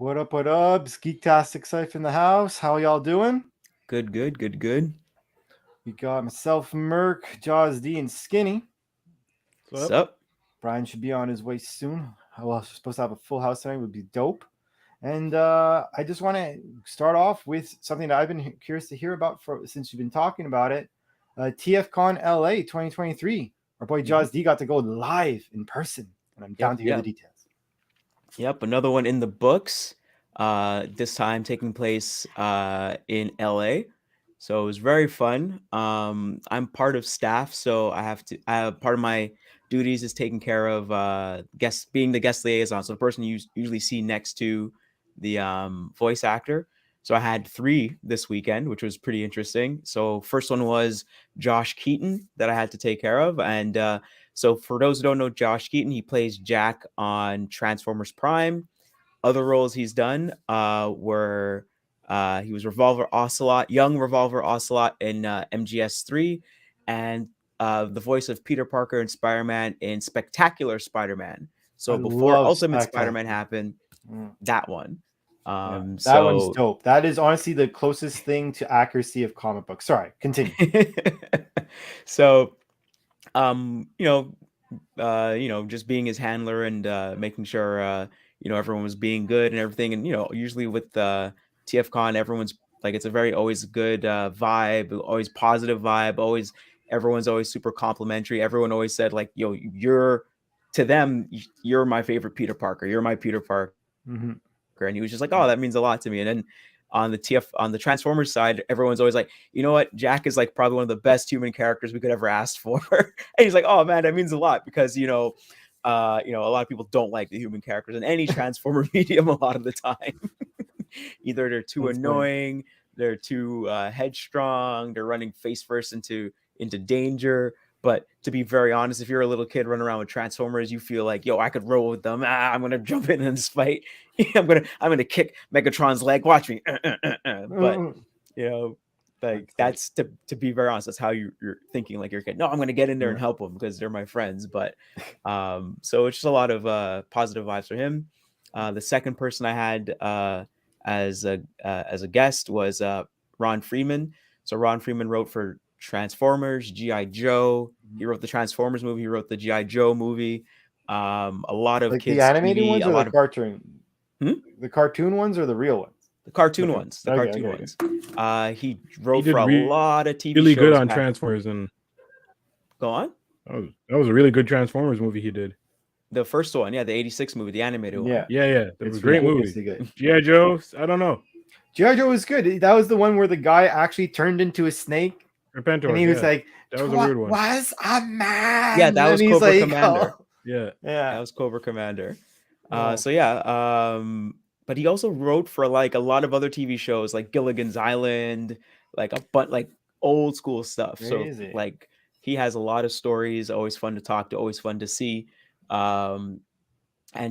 What up? What up? It's Geektastic Safe in the house. How y'all doing? Good. We got myself, Merc, Jaws D, and Skinny. What's up? Brian should be on his way soon. Well, supposed to have a full house tonight. Would be dope. And I just want to start off with something that I've been curious to hear about since you've been talking about it. TFCon LA 2023. Our boy Jaws D got to go live in person, and I'm down to hear the details. Yep, another one in the books. This time taking place in LA. So it was very fun. I'm part of staff, so I have part of my duties is taking care of being the guest liaison. So the person you usually see next to the voice actor. So I had 3 this weekend, which was pretty interesting. So first one was Josh Keaton that I had to take care of, and so for those who don't know Josh Keaton, he plays Jack on Transformers Prime. Other roles he's done were he was young Revolver Ocelot in MGS3, and the voice of Peter Parker and Spider-Man in Spectacular Spider-Man. So I before love Ultimate Spectacular. Spider-Man happened, that one. That one's dope. That is honestly the closest thing to accuracy of comic books. Sorry, continue. So just being his handler and making sure everyone was being good and everything. And usually with TFCon, everyone's like, it's a very always good vibe, always positive vibe. Everyone's always super complimentary. Everyone always said like, you're my favorite Peter Parker. You're my Peter Parker. Mm-hmm. And he was just like, oh, that means a lot to me. And then on the Transformers side, everyone's always like, you know what, Jack is like probably one of the best human characters we could ever ask for. And he's like, oh man, that means a lot, because a lot of people don't like the human characters in any Transformer medium a lot of the time. Either they're too annoying, they're too headstrong, they're running face first into danger. But to be very honest, if you're a little kid running around with Transformers, you feel like, I could roll with them. I'm gonna jump in this fight. I'm gonna kick Megatron's leg. Watch me. But that's to be very honest, that's how you're thinking like you're a kid. No, I'm gonna get in there and help them because they're my friends. But so it's just a lot of positive vibes for him. The second person I had as a guest was Ron Freeman. So Ron Freeman wrote for Transformers, G.I. Joe. He wrote the Transformers movie. He wrote the G.I. Joe movie. A lot of like kids' the animated TV, ones or the cartoon? The cartoon ones or the real ones? The cartoon ones. The cartoon ones. He wrote for a lot of TV really shows. Really good on Transformers. And go on. That was a really good Transformers movie he did. The first one, the 86 movie, the animated one. Yeah. That was a great movie. G.I. Joe, I don't know. G.I. Joe was good. That was the one where the guy actually turned into a snake. Repentor, and he was like, that was a weird one. Was a man. Yeah, that was Cobra like, Commander. Oh. Yeah. That was Cobra Commander. But he also wrote for like a lot of other TV shows like Gilligan's Island, like old school stuff. Crazy. So like he has a lot of stories, always fun to talk to, always fun to see. And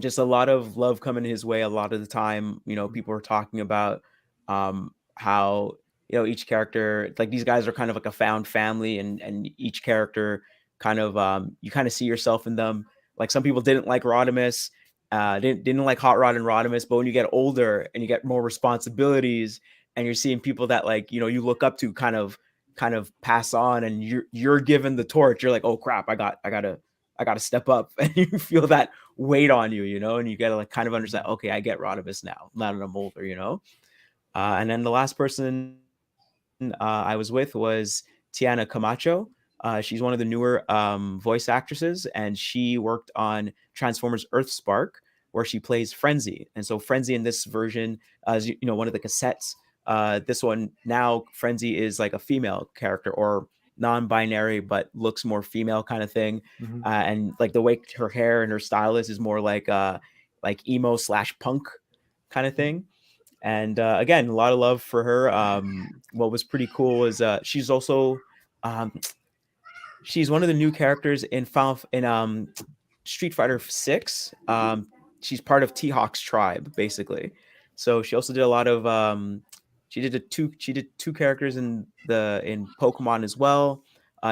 just a lot of love coming his way a lot of the time. People are talking about how each character, like these guys are kind of like a found family, and each character kind of you kind of see yourself in them. Like some people didn't like Rodimus, didn't like Hot Rod and Rodimus, but when you get older and you get more responsibilities and you're seeing people that like you look up to kind of pass on, and you're given the torch, you're like, oh crap, I gotta step up, and you feel that weight on you, and you gotta like kind of understand, okay, I get Rodimus now that I'm older, and then the last person I was with was Tiana Camacho. She's one of the newer voice actresses, and she worked on Transformers Earthspark, where she plays Frenzy. And so Frenzy in this version, as one of the cassettes, this one now Frenzy is like a female character, or non-binary but looks more female kind of thing. And like the way her hair and her style is more like emo / punk kind of thing. And again, a lot of love for her. What was pretty cool is she's also she's one of the new characters in Street Fighter 6. She's part of T-Hawk's tribe, basically. So she also did a lot of she did two characters in Pokemon as well.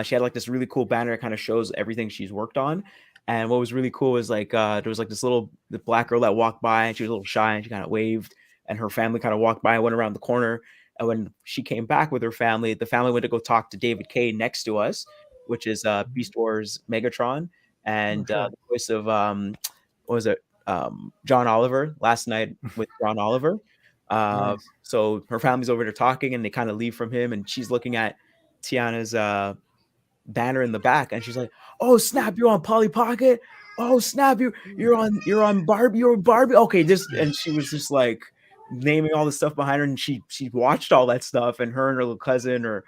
She had like this really cool banner that kind of shows everything she's worked on. And what was really cool was like there was like the black girl that walked by, and she was a little shy, and she kind of waved, and her family kind of walked by and went around the corner. And when she came back with her family, the family went to go talk to David Kay next to us, which is Beast Wars Megatron, and sure. the voice of what was it, John Oliver last night with John Oliver. Nice. So her family's over there talking, and they kind of leave from him, and she's looking at Tiana's banner in the back, and she's like, "Oh snap, you're on Polly Pocket. Oh snap, you're on Barbie. You're Barbie. Okay, this." And she was just like naming all the stuff behind her, and she watched all that stuff, and her little cousin or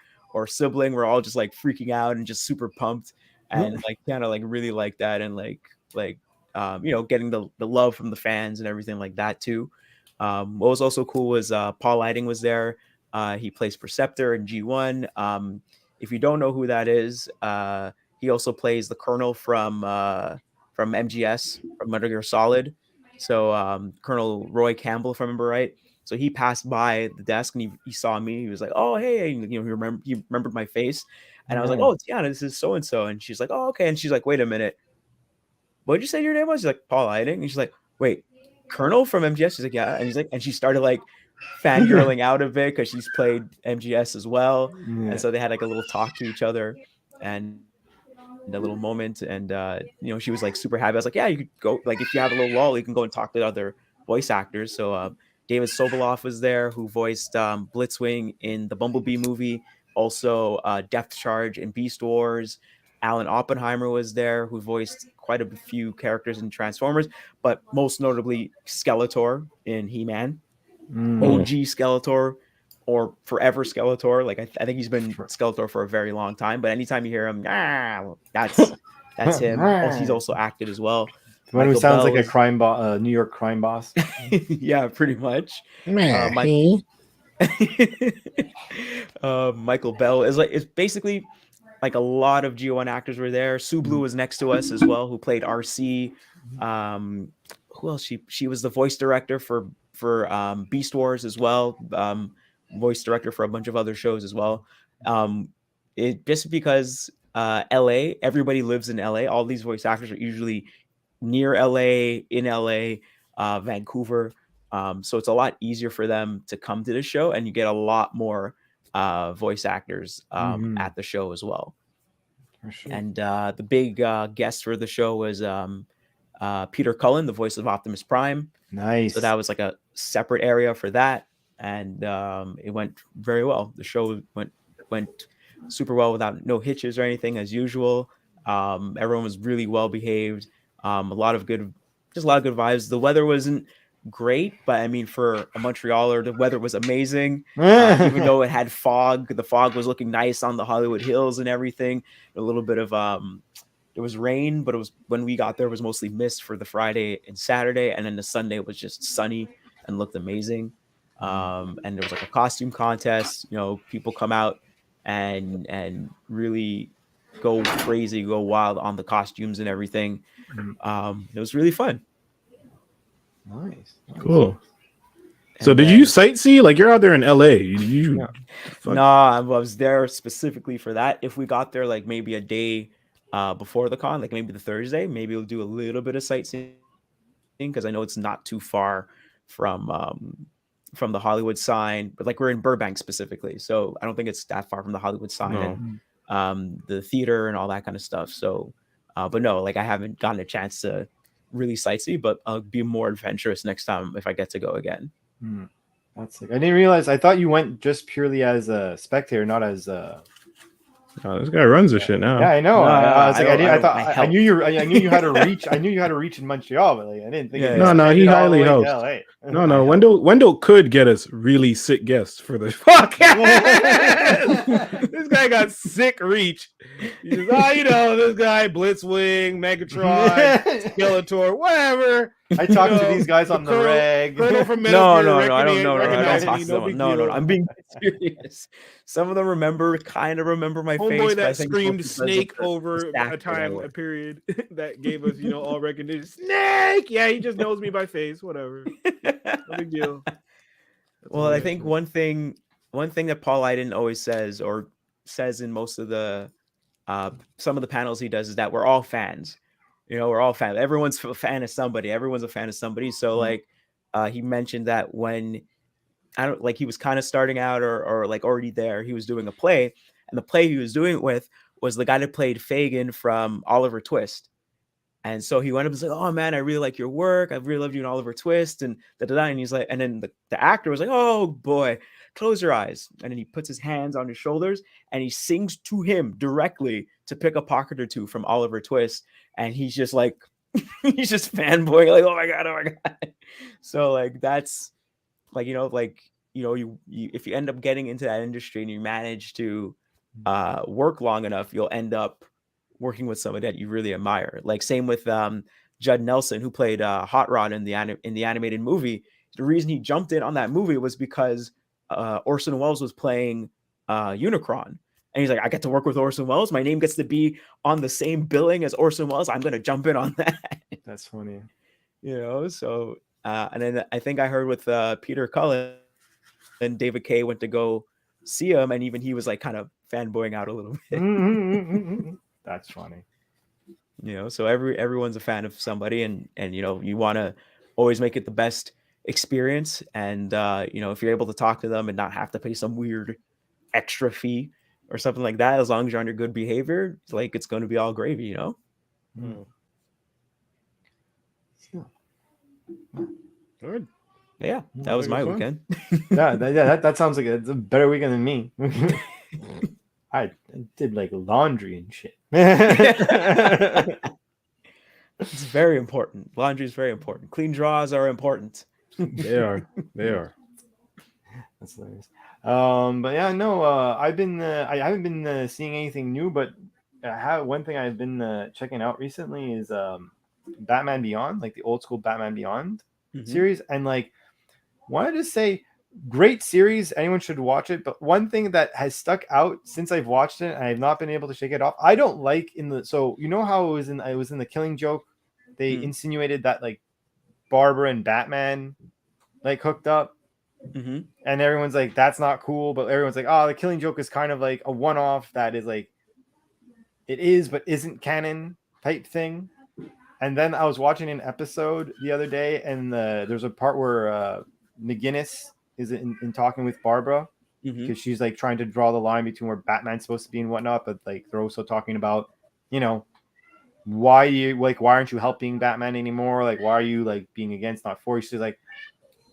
sibling were all just like freaking out and just super pumped, and like kind of like really like that, and like getting the love from the fans and everything like that too. What was also cool was Paul Lighting was there. He plays Perceptor in G1. If you don't know who that is, he also plays the Colonel from MGS, from Metal Gear Solid. So Colonel Roy Campbell, if I remember right. So he passed by the desk and he saw me. He was like, "Oh, hey," and, he remembered my face, and I was like, "Oh, Tiana, this is so and so," and she's like, "Oh, okay," and she's like, "Wait a minute, what did you say your name was?" She's like, "Paul Lighting," and she's like, "Wait, Colonel from MGS?" She's like, "Yeah," and he's like, and she started like fangirling out of it because she's played MGS as well, and so they had like a little talk to each other and a little moment, and she was like super happy. I was like, "Yeah, you could go, like, if you have a little lull, you can go and talk to other voice actors." So David Sobolov was there, who voiced Blitzwing in the Bumblebee movie, also Depth Charge in Beast Wars. Alan Oppenheimer was there, who voiced quite a few characters in Transformers, but most notably Skeletor in He-Man. OG Skeletor, or forever Skeletor. Like I think he's been Skeletor for a very long time, but anytime you hear him, that's him. He's also acted as well. The one who sounds like a crime boss, New York crime boss. Yeah, pretty much. Michael Bell is like, it's basically like a lot of G1 actors were there. Sublu was next to us as well, who played RC. Who else? She was the voice director for Beast Wars as well. Voice director for a bunch of other shows as well. It just because LA, everybody lives in LA. All these voice actors are usually near LA, in LA, Vancouver. So it's a lot easier for them to come to the show, and you get a lot more voice actors at the show as well. For sure. And the big guest for the show was Peter Cullen, the voice of Optimus Prime. Nice. So that was like a separate area for that, and it went very well. The show went super well without no hitches or anything, as usual. Everyone was really well behaved. A lot of good vibes. The weather wasn't great, but I mean, for a Montrealer, the weather was amazing. Even though it had fog, the fog was looking nice on the Hollywood Hills and everything. A little bit of there was rain, but it was, when we got there, it was mostly mist for the Friday and Saturday, and then the Sunday was just sunny and looked amazing. And there was like a costume contest. People come out and really go crazy, go wild on the costumes and everything. It was really fun. Nice. Cool. So did you sightsee? Like, you're out there in LA. No, I was there specifically for that. If we got there like maybe a day before the con, like maybe the Thursday, maybe we'll do a little bit of sightseeing, because I know it's not too far from the Hollywood sign, but like we're in Burbank specifically, so I don't think it's that far from the Hollywood sign and the theater and all that kind of stuff. So but no, like I haven't gotten a chance to really sightsee, but I'll be more adventurous next time if I get to go again. That's like, I didn't realize. I thought you went just purely as a spectator, not as a. Oh, this guy runs the shit now. Yeah, I know. I was like, I knew you had a reach. I knew you had a reach in Montreal, but like, I didn't think. No, he highly helps. No, Wendell could get us really sick guests for the podcast. This guy got sick reach. He says, this guy Blitzwing, Megatron, Skeletor, whatever. I talked to these guys on the reg. No, I don't know. No, I'm being serious. Some of them kind of remember my face. Homeboy that screamed Snake over a period that gave us, all recognition. Snake! Yeah, he just knows me by face. Whatever. No big deal. Well, I think one thing that Paul Iden always says, or says in most of the some of the panels he does, is that we're all fans. You know, we're all fans. Everyone's a fan of somebody. Everyone's a fan of somebody. So like, he mentioned that when he was kind of starting out or like already there, he was doing a play, and the play he was doing it with was the guy that played Fagin from Oliver Twist. And so he went up and said, "Oh man, I really like your work. I really loved you in Oliver Twist." And and he's like, and then the actor was like, "Oh boy, close your eyes." And then he puts his hands on his shoulders and he sings to him directly to pick a pocket or two from Oliver Twist. And he's just like, he's just fanboying, like, "Oh my god, oh my god." So like that's like, you if you end up getting into that industry and you manage to work long enough, you'll end up working with somebody that you really admire. Like same with Judd Nelson, who played Hot Rod in the animated movie. The reason he jumped in on that movie was because Orson Welles was playing Unicron. And he's like, "I get to work with Orson Welles. My name gets to be on the same billing as Orson Welles. I'm going to jump in on that." That's funny. So, and then I think I heard with Peter Cullen, and David Kay went to go see him, and even he was like kind of fanboying out a little bit. That's funny. So everyone's a fan of somebody, and you want to always make it the best experience. And if you're able to talk to them and not have to pay some weird extra fee or something like that, as long as you're on your good behavior, it's going to be all gravy. Good. Yeah, that was my weekend. That sounds like it's a better weekend than me. I did like laundry and shit. It's very important. Laundry is very important. Clean drawers are important. They are. That's hilarious. But yeah, no. I haven't been seeing anything new, but one thing I've been checking out recently is Batman Beyond, like the old school Batman Beyond series, and like wanted to say, great series. Anyone should watch it. But one thing that has stuck out since I've watched it, and I have not been able to shake it off. I don't like so you know how it was in the Killing Joke, they insinuated that like Barbara and Batman like hooked up, and everyone's like, that's not cool. But everyone's like, oh, the Killing Joke is kind of like a one-off that is like, it is but isn't canon type thing. And then I was watching an episode the other day, and there's a part where McGinnis is in talking with Barbara, because she's like trying to draw the line between where Batman's supposed to be and whatnot, but like they're also talking about, why aren't you helping Batman anymore? Like, why are you like being against, not for? She's like,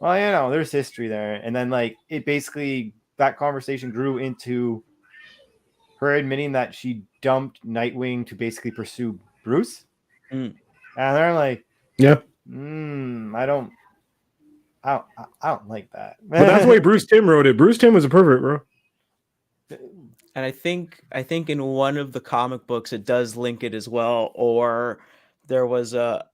well, there's history there. And then like it basically, that conversation grew into her admitting that she dumped Nightwing to basically pursue Bruce. And they're like, "Yep, I don't like that." But that's why Bruce Timm wrote it. Bruce Timm was a pervert, bro. And I think in one of the comic books it does link it as well, or there was a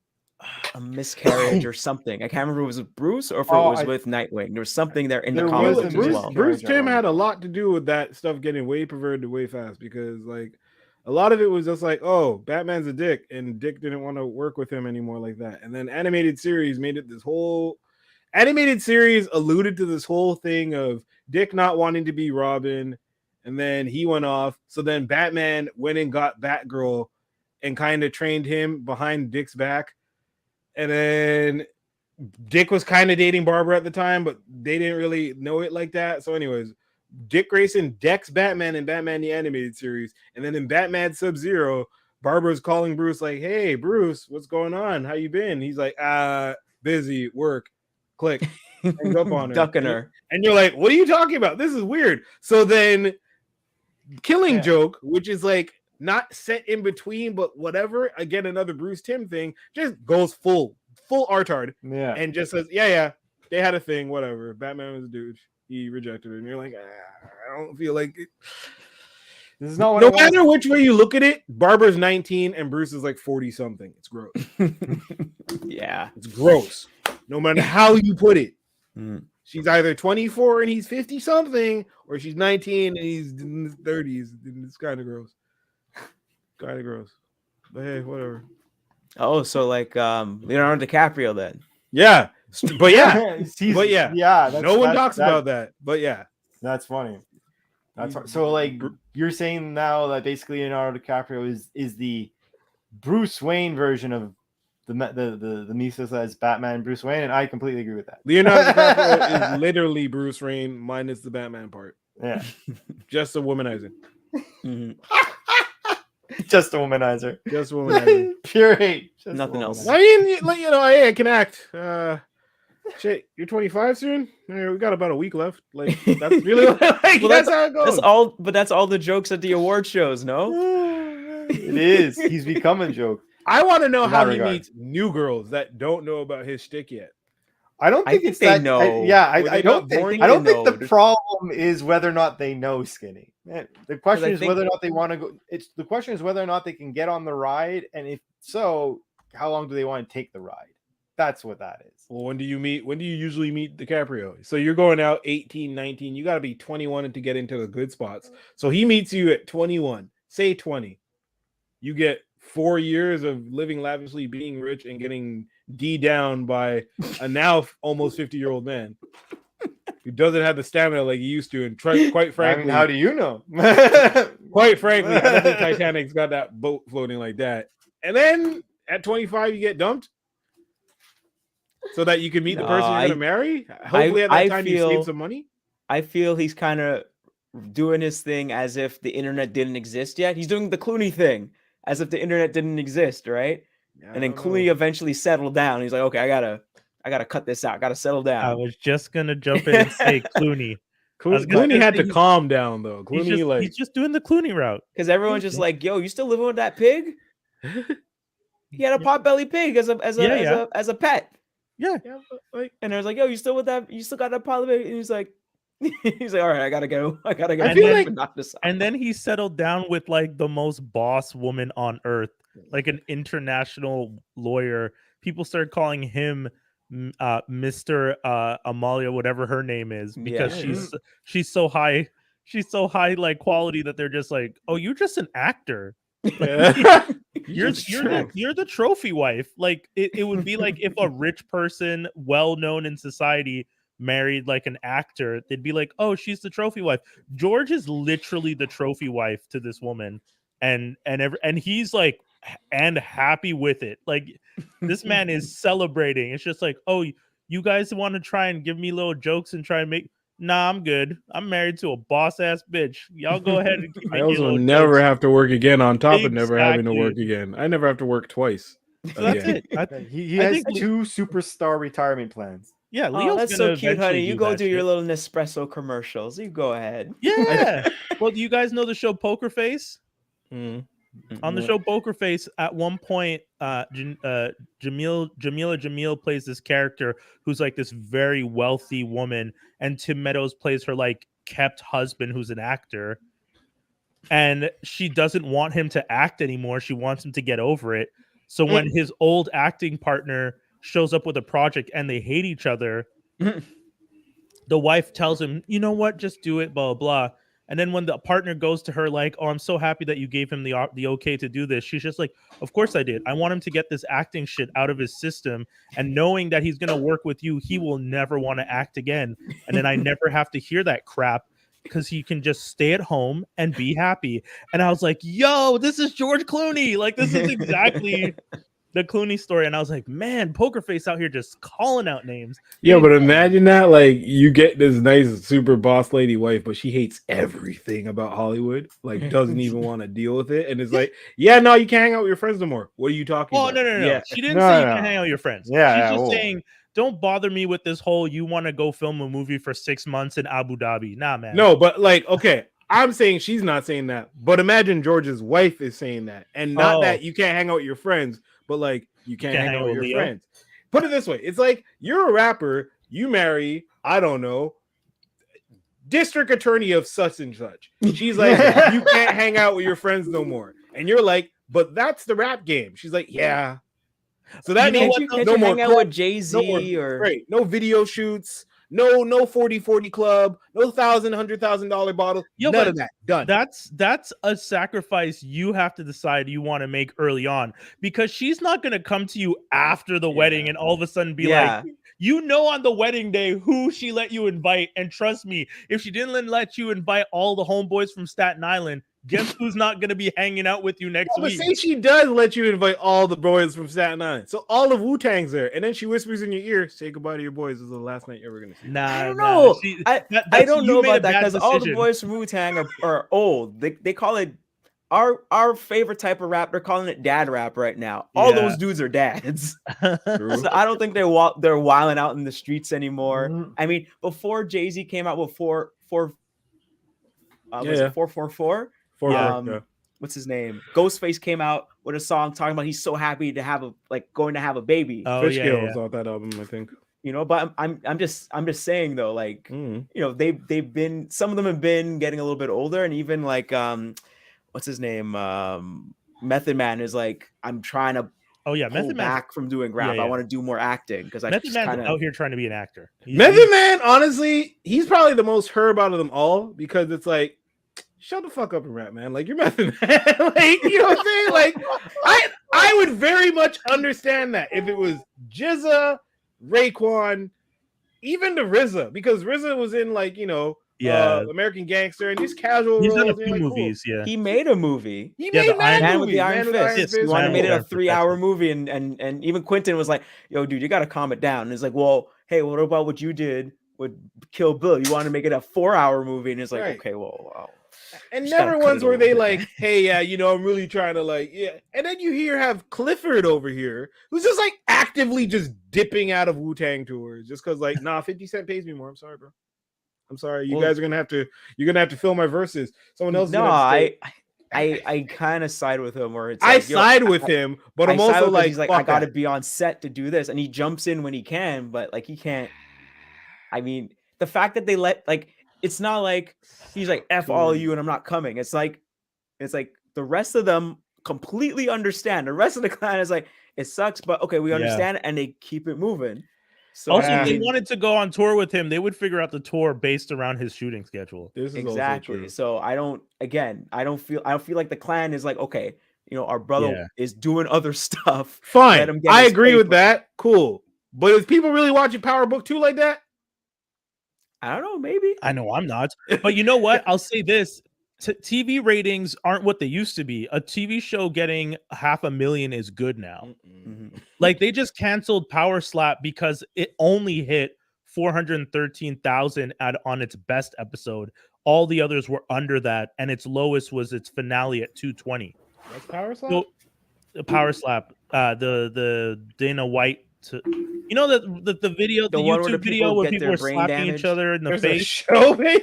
miscarriage or something. I can't remember if it was with Bruce or if it was with Nightwing. There was something there in the comic books as well. Bruce Timm had a lot to do with that stuff getting way perverted way fast, because like a lot of it was just like, oh, Batman's a dick, and Dick didn't want to work with him anymore like that. And then animated series made it this whole animated series alluded to this whole thing of Dick not wanting to be Robin, and then he went off. So then Batman went and got Batgirl and kind of trained him behind Dick's back. And then Dick was kind of dating Barbara at the time, but they didn't really know it like that. So anyways, Dick Grayson decks Batman in Batman the Animated Series. And then in Batman Sub-Zero, Barbara's calling Bruce like, "Hey, Bruce, what's going on? How you been?" He's like, busy, work. Click. Hangs up on her. Ducking her. And you're like, what are you talking about? This is weird. So then Killing Joke, which is like not set in between, but whatever, again, another Bruce Timm thing, just goes full artard. Yeah. And just says, yeah, they had a thing, whatever. Batman was a dude. He rejected it. And you're like, I don't feel like it. This is not what no matter which way you look at it, Barbara's 19 and Bruce is like 40 something. It's gross. Yeah. It's gross. No matter how you put it. She's either 24 and he's 50 something, or she's 19 and he's in his 30s. It's kind of gross. Kind of gross. But hey, whatever. Oh, so like Leonardo DiCaprio then. Yeah. But yeah. No one talks about that. But yeah. That's funny. That's so like you're saying now that basically Leonardo DiCaprio is the Bruce Wayne version of the mythos as Batman Bruce Wayne, and I completely agree with that. Leonardo DiCaprio is literally Bruce Wayne minus the Batman part. Yeah. Just a womanizer. Just a womanizer. Just a womanizer. Pure hate. Just Nothing else. I mean, like, you know, I can act. Shit, you're 25 soon. We got about a week left. Like, that's really like, Well, that's how it goes. That's all the jokes at the award shows. No, It is. He's become a joke. I want to know In how that he regard. meets new girls that don't know about his shtick yet. I don't think think it's they that. know. I don't not born think. I don't they think the know. problem is whether or not they know Skinny. The question I is think- whether or not they want to go. It's the question is whether or not they can get on the ride, and if so, how long do they want to take the ride? That's what that is. Well, when do you usually meet DiCaprio? So you're going out 18, 19. You got to be 21 to get into the good spots. So he meets you at 21. Say 20. You get 4 years of living lavishly, being rich, and getting D down by a now almost 50-year-old man who doesn't have the stamina like he used to. And quite frankly, I mean, how do you know? quite frankly, I don't think Titanic's got that boat floating like that. And then at 25, you get dumped so that you can meet the person you're going to marry. Hopefully, at that time, you save some money. I feel he's kind of doing his thing as if the internet didn't exist yet. He's doing the Clooney thing as if the internet didn't exist, right? Yeah, And then Clooney eventually settled down. He's like, okay, I gotta cut this out. I gotta settle down. I was just gonna jump in and say Clooney. Clooney had to calm down though. Clooney He's just doing the Clooney route. Because everyone's just like, yo, you still living with that pig? He had a potbelly pig as a pet. Yeah. but, like, And I was like, yo, you still with that? You still got that potbelly pig? And he's like, all right, I gotta go. I feel like- And then he settled down with like the most boss woman on earth, like an international lawyer. People started calling him Mr. Amalia, whatever her name is, because she's so high. She's so high like quality that they're just like, oh, you're just an actor. You're the trophy wife. Like it would be like if a rich person, well known in society, married like an actor, they'd be like, oh, she's the trophy wife. George is literally the trophy wife to this woman, and he's like and happy with it. Like this man is celebrating. It's just like, oh, you guys want to try and give me little jokes and try and make. Nah, I'm good. I'm married to a boss ass bitch. Y'all go ahead and keep I making also little never jokes. have to work again on top of never having to Exactly. work again. I never have to work twice. So that's again. it. He I has think we- 2 superstar retirement plans. Yeah, Oh, Leo's that's gonna so cute, eventually honey. You go that do your shit. little Nespresso commercials. You go ahead. Yeah. Well, do you guys know the show Poker Face? Mm. On the show Poker Face, at one point, Jamila Jamil plays this character who's like this very wealthy woman, and Tim Meadows plays her like kept husband who's an actor. And she doesn't want him to act anymore. She wants him to get over it. So when his old acting partner shows up with a project and they hate each other, the wife tells him, you know what, just do it, blah, blah. And then when the partner goes to her like, oh, I'm so happy that you gave him the okay to do this, she's just like, of course I did. I want him to get this acting shit out of his system. And knowing that he's going to work with you, he will never want to act again. And then I never have to hear that crap because he can just stay at home and be happy. And I was like, yo, this is George Clooney. Like, this is exactly the Clooney story. And I was like, man, Poker Face out here just calling out names. Yeah, but imagine that, like, you get this nice super boss lady wife, but she hates everything about Hollywood, like doesn't even want to deal with it, and it's like, yeah, no, you can't hang out with your friends no more. What are you talking Oh, about? no. Yeah. She didn't No, say you no. can hang out with your friends. Yeah, She's just whoa. saying, don't bother me with this whole, you want to go film a movie for 6 months in Abu Dhabi. Nah, man. No, but like, okay, I'm saying she's not saying that, but imagine George's wife is saying that, and not Oh. that you can't hang out with your friends, but like you can't hang out with your Leo? friends. Put it this way: it's like you're a rapper, you marry, I don't know, district attorney of such and such. She's like, you can't hang out with your friends no more, and you're like, but that's the rap game. She's like, yeah. So that You know means what, Can't no you more hang out club- with Jay-Z or Right. No video shoots, no 40-40 club, no $100,000 bottle. Yo, none but of that. Done. That's a sacrifice you have to decide you want to make early on, because she's not going to come to you after the wedding and all of a sudden be like, you know, on the wedding day who she let you invite. And trust me, if she didn't let you invite all the homeboys from Staten Island, Guess who's not going to be hanging out with you next But week? say she does let you invite all the boys from Staten Island, so all of Wu-Tang's there, and then she whispers in your ear, "Say goodbye to your boys. This is the last night you're ever gonna see them." Nah, I don't nah, know. she- I that's- don't you know made a about that bad because all the decision. boys from Wu-Tang are old. They call it our favorite type of rap. They're calling it dad rap right now. All Yeah. those dudes are dads. True. So I don't think they're wilding out in the streets anymore. Mhm. I mean, before Jay-Z came out with was Yeah. it 444? Yeah. What's his name? Ghostface came out with a song talking about he's so happy to have going to have a baby. Oh Fish yeah, Scale yeah. was on that album, I think. You know, but I'm just saying though, like, Mm. you know, they've been, some of them have been getting a little bit older, and even like what's his name? Method Man is like, I'm trying to Oh yeah, pull Method Man. back from doing rap. Yeah, I yeah. want to do more acting because I Method just Man's kind out of here trying to be an actor. Method Man, honestly, he's probably the most herb out of them all because it's like, shut the fuck up and rap, man. Like, you're Method Man. Like, you know what I'm saying? Like, I would very much understand that if it was Jizza, Raekwon, even the RZA, because RZA was in, like, you know, Yeah. American Gangster, and these casual He's done a roles, and few you're like, cool. movies. Yeah. he made a movie. He Yeah, made the Iron Man with the movies, Iron Fist. Fist. You want to Man make with it the a Iron Fist, 3-hour that's movie, and even Quentin was like, "Yo, dude, you got to calm it down." And it's like, "Well, hey, what about what you did with Kill Bill? You want to make it a 4-hour movie?" And it's like, Right. "Okay, well, And just gotta never cut ones it a where little they bit, like, hey, yeah, you know, I'm really trying to like, yeah. And then you have Clifford over here who's just like actively just dipping out of Wu-Tang tours just because like, nah, 50 Cent pays me more. I'm sorry, bro. I'm sorry. You Well- guys are gonna have to fill my verses. Someone else. no, is gonna have to stay. I kind of side with him where it's I like, yo, side with him, but I'm I side also with him 'cause like, he's like, I fuck got to that. be on set to do this, and he jumps in when he can, but like he can't. I mean, the fact that they let, like, it's not like he's like, F all you and I'm not coming. It's like the rest of them completely understand. The rest of the clan is like, it sucks, but okay, we Yeah. understand it, and they keep it moving. So Also, I if they mean- wanted to go on tour with him, they would figure out the tour based around his shooting schedule. This is exactly. Also true. So I don't feel like the clan is like, okay, you know, our brother Yeah. is doing other stuff. Let Fine. him get I his agree with paper. that. Cool. But is people really watching Power Book 2 like that? I don't know, maybe. I know I'm not, but you know what? I'll say this: TV ratings aren't what they used to be. A TV show getting 500,000 is good now. Mhm. Like they just canceled Power Slap because it only hit 413,000 on its best episode. All the others were under that, and its lowest was its finale at 220. That's Power Slap? So the Power Slap, the Dana White, you know the video, the The one where the YouTube video people where get people their are brain slapping damage? each other in the There's a face. show, man.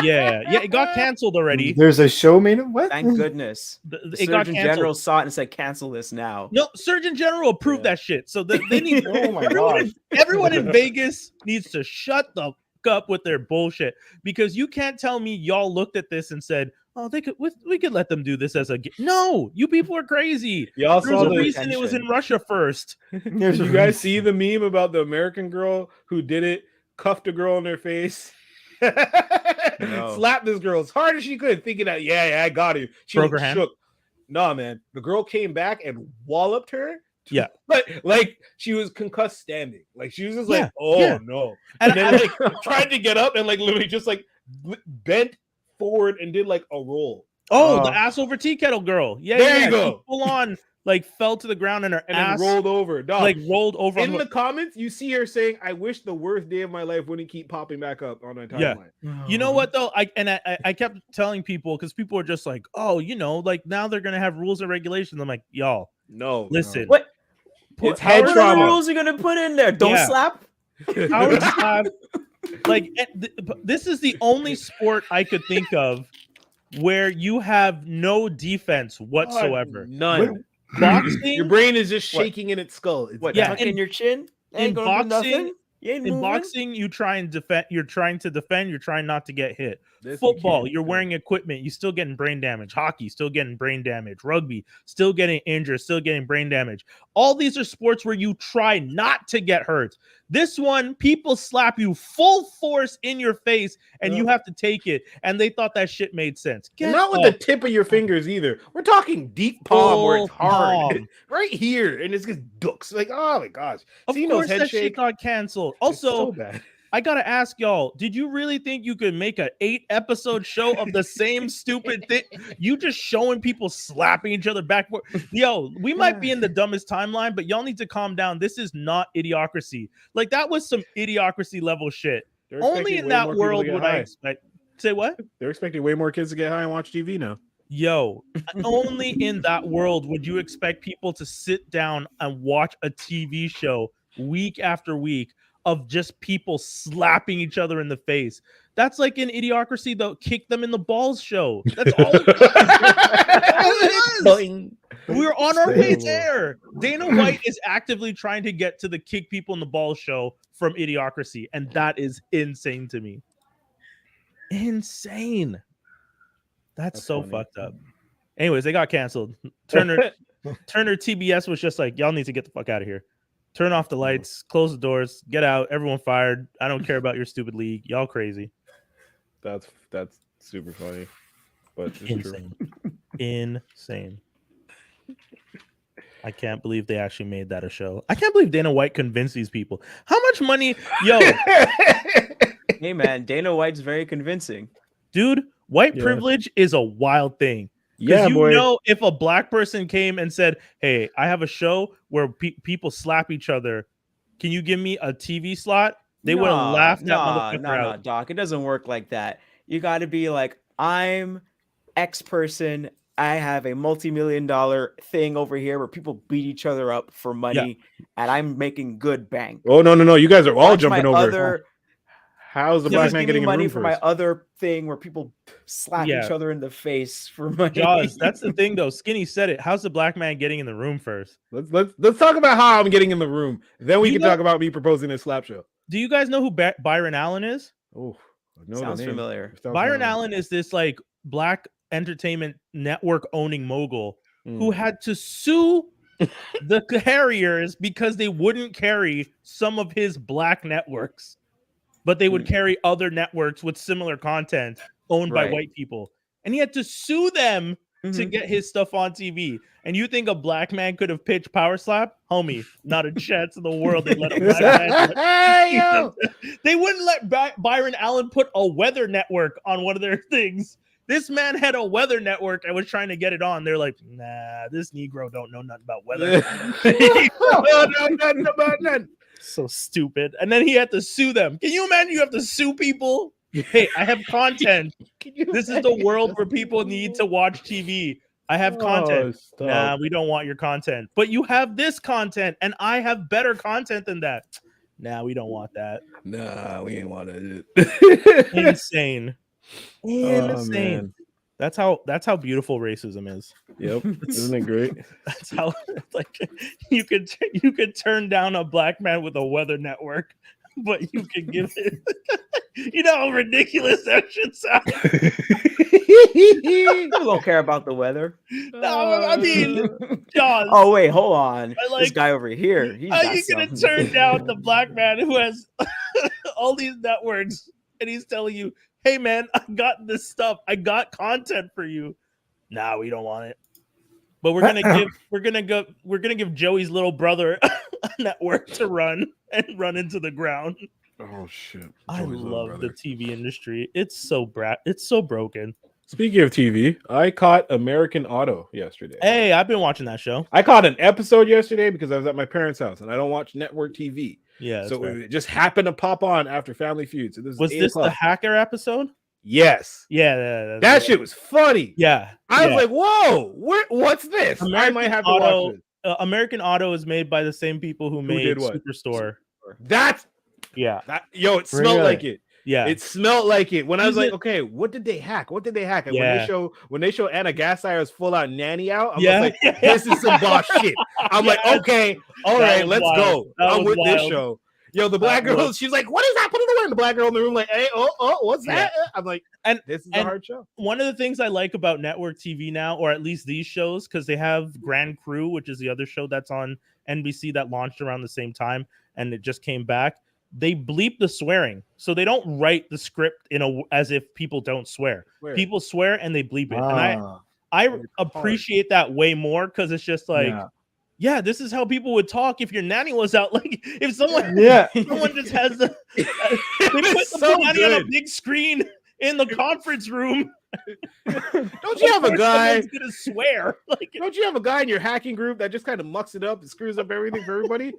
Yeah, it got canceled already. There's a show made of what? Thank goodness. The- The it got Surgeon canceled. General saw it and said, cancel this now. No, Surgeon General approved Yeah. that shit. So they need Oh my everyone in Vegas needs to shut the fuck up with their bullshit, because you can't tell me y'all looked at this and said, "Oh, we could let them do this as a no." You people are crazy. Y'all There's saw a the reason it was in Russia first. There's Did a you guys reason. see the meme about the American girl who did it, cuffed a girl in their face, No. slapped this girl as hard as she could, thinking that, yeah, I got him. She Broke was her hand? shook. Nah, man. The girl came back and walloped her. Yeah. Like she was concussed standing. Like she was just Yeah, like, oh yeah. no. And And then like tried to get up and like literally just like bent forward and did like a roll. the ass over tea kettle girl. Yeah, There yeah, you go. Full on, like fell to the ground and her And ass then rolled over. Dog. like rolled over. in on the comments, you see her saying, "I wish the worst day of my life wouldn't keep popping back up on my Yeah. timeline." You know what though? I kept telling people, because people are just like, oh, you know, like now they're gonna have rules and regulations. I'm like, y'all, No, listen. What? It's How head are the trauma. rules you're gonna put in there? Don't Yeah. slap. Power slap, like this is the only sport I could think of where you have no defense whatsoever. None. Boxing, Your brain is just What? shaking in its skull. It's What? Yeah, Tuck in- in your chin? Ain't in gonna do boxing- nothing. You ain't in moving. boxing, you try and defend. You're trying to defend. You're trying not to get hit. This you Football, can't you're do. wearing equipment. You still getting brain damage. Hockey, still getting brain damage. Rugby, still getting injured. Still getting brain damage. All these are sports where you try not to get hurt. This one, people slap you full force in your face, and you have to take it. And they thought that shit made sense. And Get not with the the tip of your fingers either. We're talking deep palm where it's full hard, palm. right here, and it's just ducks. Like, oh my gosh, Of seeing those course, head that shit shake. got canceled. It's so Also, bad. I gotta ask y'all, did you really think you could make an 8-episode show of the same stupid thing? You just showing people slapping each other back. Yo, we might be in the dumbest timeline, but y'all need to calm down. This is not Idiocracy. Like, that was some Idiocracy level shit. They're Only expecting in way that more people to world get would I high. expect. Say what? They're expecting way more kids to get high and watch TV now. Yo, only in that world would you expect people to sit down and watch a TV show week after week of just people slapping each other in the face. That's like in Idiocracy, the kick them in the balls show. That's all it was. We're on our way there. Dana White is actively trying to get to the kick people in the balls show from Idiocracy, and that is insane to me. Insane. That's so funny. fucked up. Anyways, they got canceled. Turner TBS was just like, y'all need to get the fuck out of here. Turn off the lights, close the doors, get out. Everyone fired. I don't care about your stupid league. Y'all crazy. That's super funny, but it's Insane. true. Insane. I can't believe they actually made that a show. I can't believe Dana White convinced these people. How much money? Yo, Hey man, Dana White's very convincing. dude, white Yeah. privilege is a wild thing. Yeah, You boy. know, if a black person came and said, "Hey, I have a show where people slap each other. Can you give me a TV slot?" They would have laughed that motherfucker out. Doc. It doesn't work like that. You got to be like, I'm X person. I have a multi-million-dollar thing over here where people beat each other up for money, and I'm making good bank. Oh no! You guys are all Watch jumping my over. other. How's the Please black man give me getting in the money room for first? my other thing where people slap Yeah. each other in the face for money. Jaws, that's the thing though. Skinny said it. How's the black man getting in the room first? Let's talk about how I'm getting in the room. Then we You can know- talk about me proposing this slap show. Do you guys know who Byron Allen is? Oh, I know Sounds the name. familiar. Sounds Byron familiar. Allen is this like black entertainment network owning mogul who had to sue the carriers because they wouldn't carry some of his black networks, but they would carry other networks with similar content owned by Right. white people. And he had to sue them to Mhm. get his stuff on TV. And you think a black man could have pitched Power Slap? Homie, not a chance in the world they'd let a black man. Hey, yo! They wouldn't let Byron Allen put a weather network on one of their things. This man had a weather network and was trying to get it on. They're like, nah, this Negro don't know nothing about weather. No. So stupid. And then he had to sue them. Can you imagine you have to sue people? Hey, I have content. This is the world where people need to watch TV. I have content. Oh, Nah, we don't want your content. But you have this content, and I have better content than that. Nah, we don't want that. Nah, we ain't want to. Insane. Oh, Insane. man. That's how beautiful racism is. Yep, isn't it great? That's how like you could turn down a black man with a weather network, but you can give it. You know how ridiculous that should sound. I don't care about the weather. No, I mean, John. Oh wait, hold on. I This like- guy over here. He's How got you gonna something. turn down the black man who has all these networks and he's telling you, "Hey man, I got this stuff. I got content for you." Nah, we don't want it. But we're gonna give Joey's little brother a network to run into the ground. Oh shit! I Joey's little love brother. the TV industry. It's so broken. Speaking of TV, I caught American Auto yesterday. Hey, I've been watching that show. I caught an episode yesterday because I was at my parents' house and I don't watch network TV. Yeah. So that's right. it just happened to pop on after Family Feud. So this is Was 8 this the o'clock. hacker episode? Yes. Yeah. That shit was funny. Yeah. I yeah. was like, whoa, what's this? I American might have to Auto- watch this. American Auto is made by the same people who made did what? Superstore. That Yeah. it smelled Really? like it. Yeah. It smelled like it. When I was Is like, it- okay, what did they hack? And Yeah. when they show Anna Gassier's full out nanny out, I'm Yeah. just like, this is some boss shit. I'm like, Yeah. okay, all That right, was let's wild. go. That I'm was with this wild. show. Yo, the black That girl, was- she's like, what is that? Put it away. And the black girl in the room, like, hey, what's that? I'm like, And- this is a and- hard show. One of the things I like about network TV now, or at least these shows, because they have Grand Crew, which is the other show that's on NBC that launched around the same time and it just came back. They bleep the swearing, so they don't write the script as if people don't swear. Where? People swear and they bleep it, and Ah, I appreciate that way more because it's just like, yeah. yeah, this is how people would talk if your nanny was out. Like if someone someone just has the they put so the nanny on a good. big screen in the conference room. Don't you have a guy? Someone's gonna swear. Like, Don't you have a guy in your hacking group that just kind of mucks it up and screws up everything for everybody?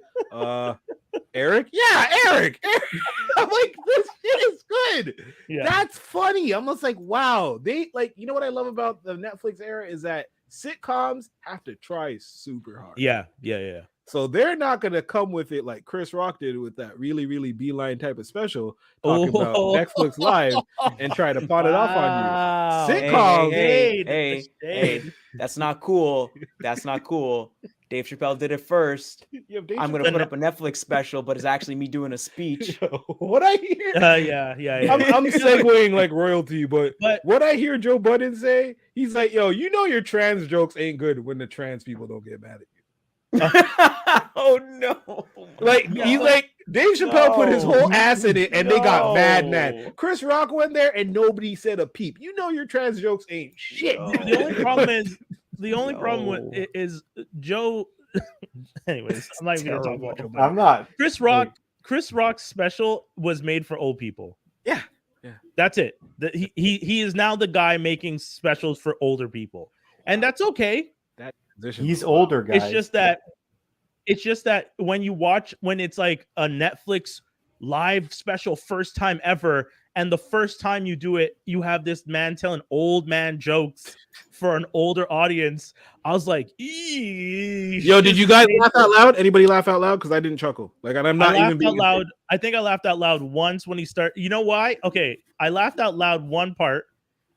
Eric? Yeah, Eric. I'm like, this shit is good. yeah. That's funny. I'm just like, wow. They like, you know what I love about the Netflix era is that sitcoms have to try super hard. Yeah. So they're not gonna come with it like Chris Rock did with that really, really beeline type of special talking about Netflix Live and try to pawn it off on Wow. you. Sitcoms. Hey, that's not cool. That's not cool. Dave Chappelle did it first. I'm gonna put up a Netflix special, but it's actually me doing a speech. What I hear? Yeah. I'm segueing like royalty, but what I hear Joe Budden say, he's like, yo, you know your trans jokes ain't good when the trans people don't get mad at you. Oh no! Like he's like Dave Chappelle put his whole ass in it, and they got mad. Chris Rock went there, and nobody said a peep. You know your trans jokes ain't shit. The only problem with is Joe. Anyways, I'm not even gonna talk about Joe Budden. I'm not. Chris Rock's special was made for old people. Yeah. That's it. He is now the guy making specials for older people, and that's okay. He's older, guys. It's just that when it's like a Netflix live special first time ever, and the first time you do it, you have this man telling old man jokes for an older audience. I was like, yo, did you guys laugh out loud? Anybody laugh out loud? Because I didn't chuckle. Like, and I'm not even being loud. I think I laughed out loud once when he started. You know why? Okay, I laughed out loud one part.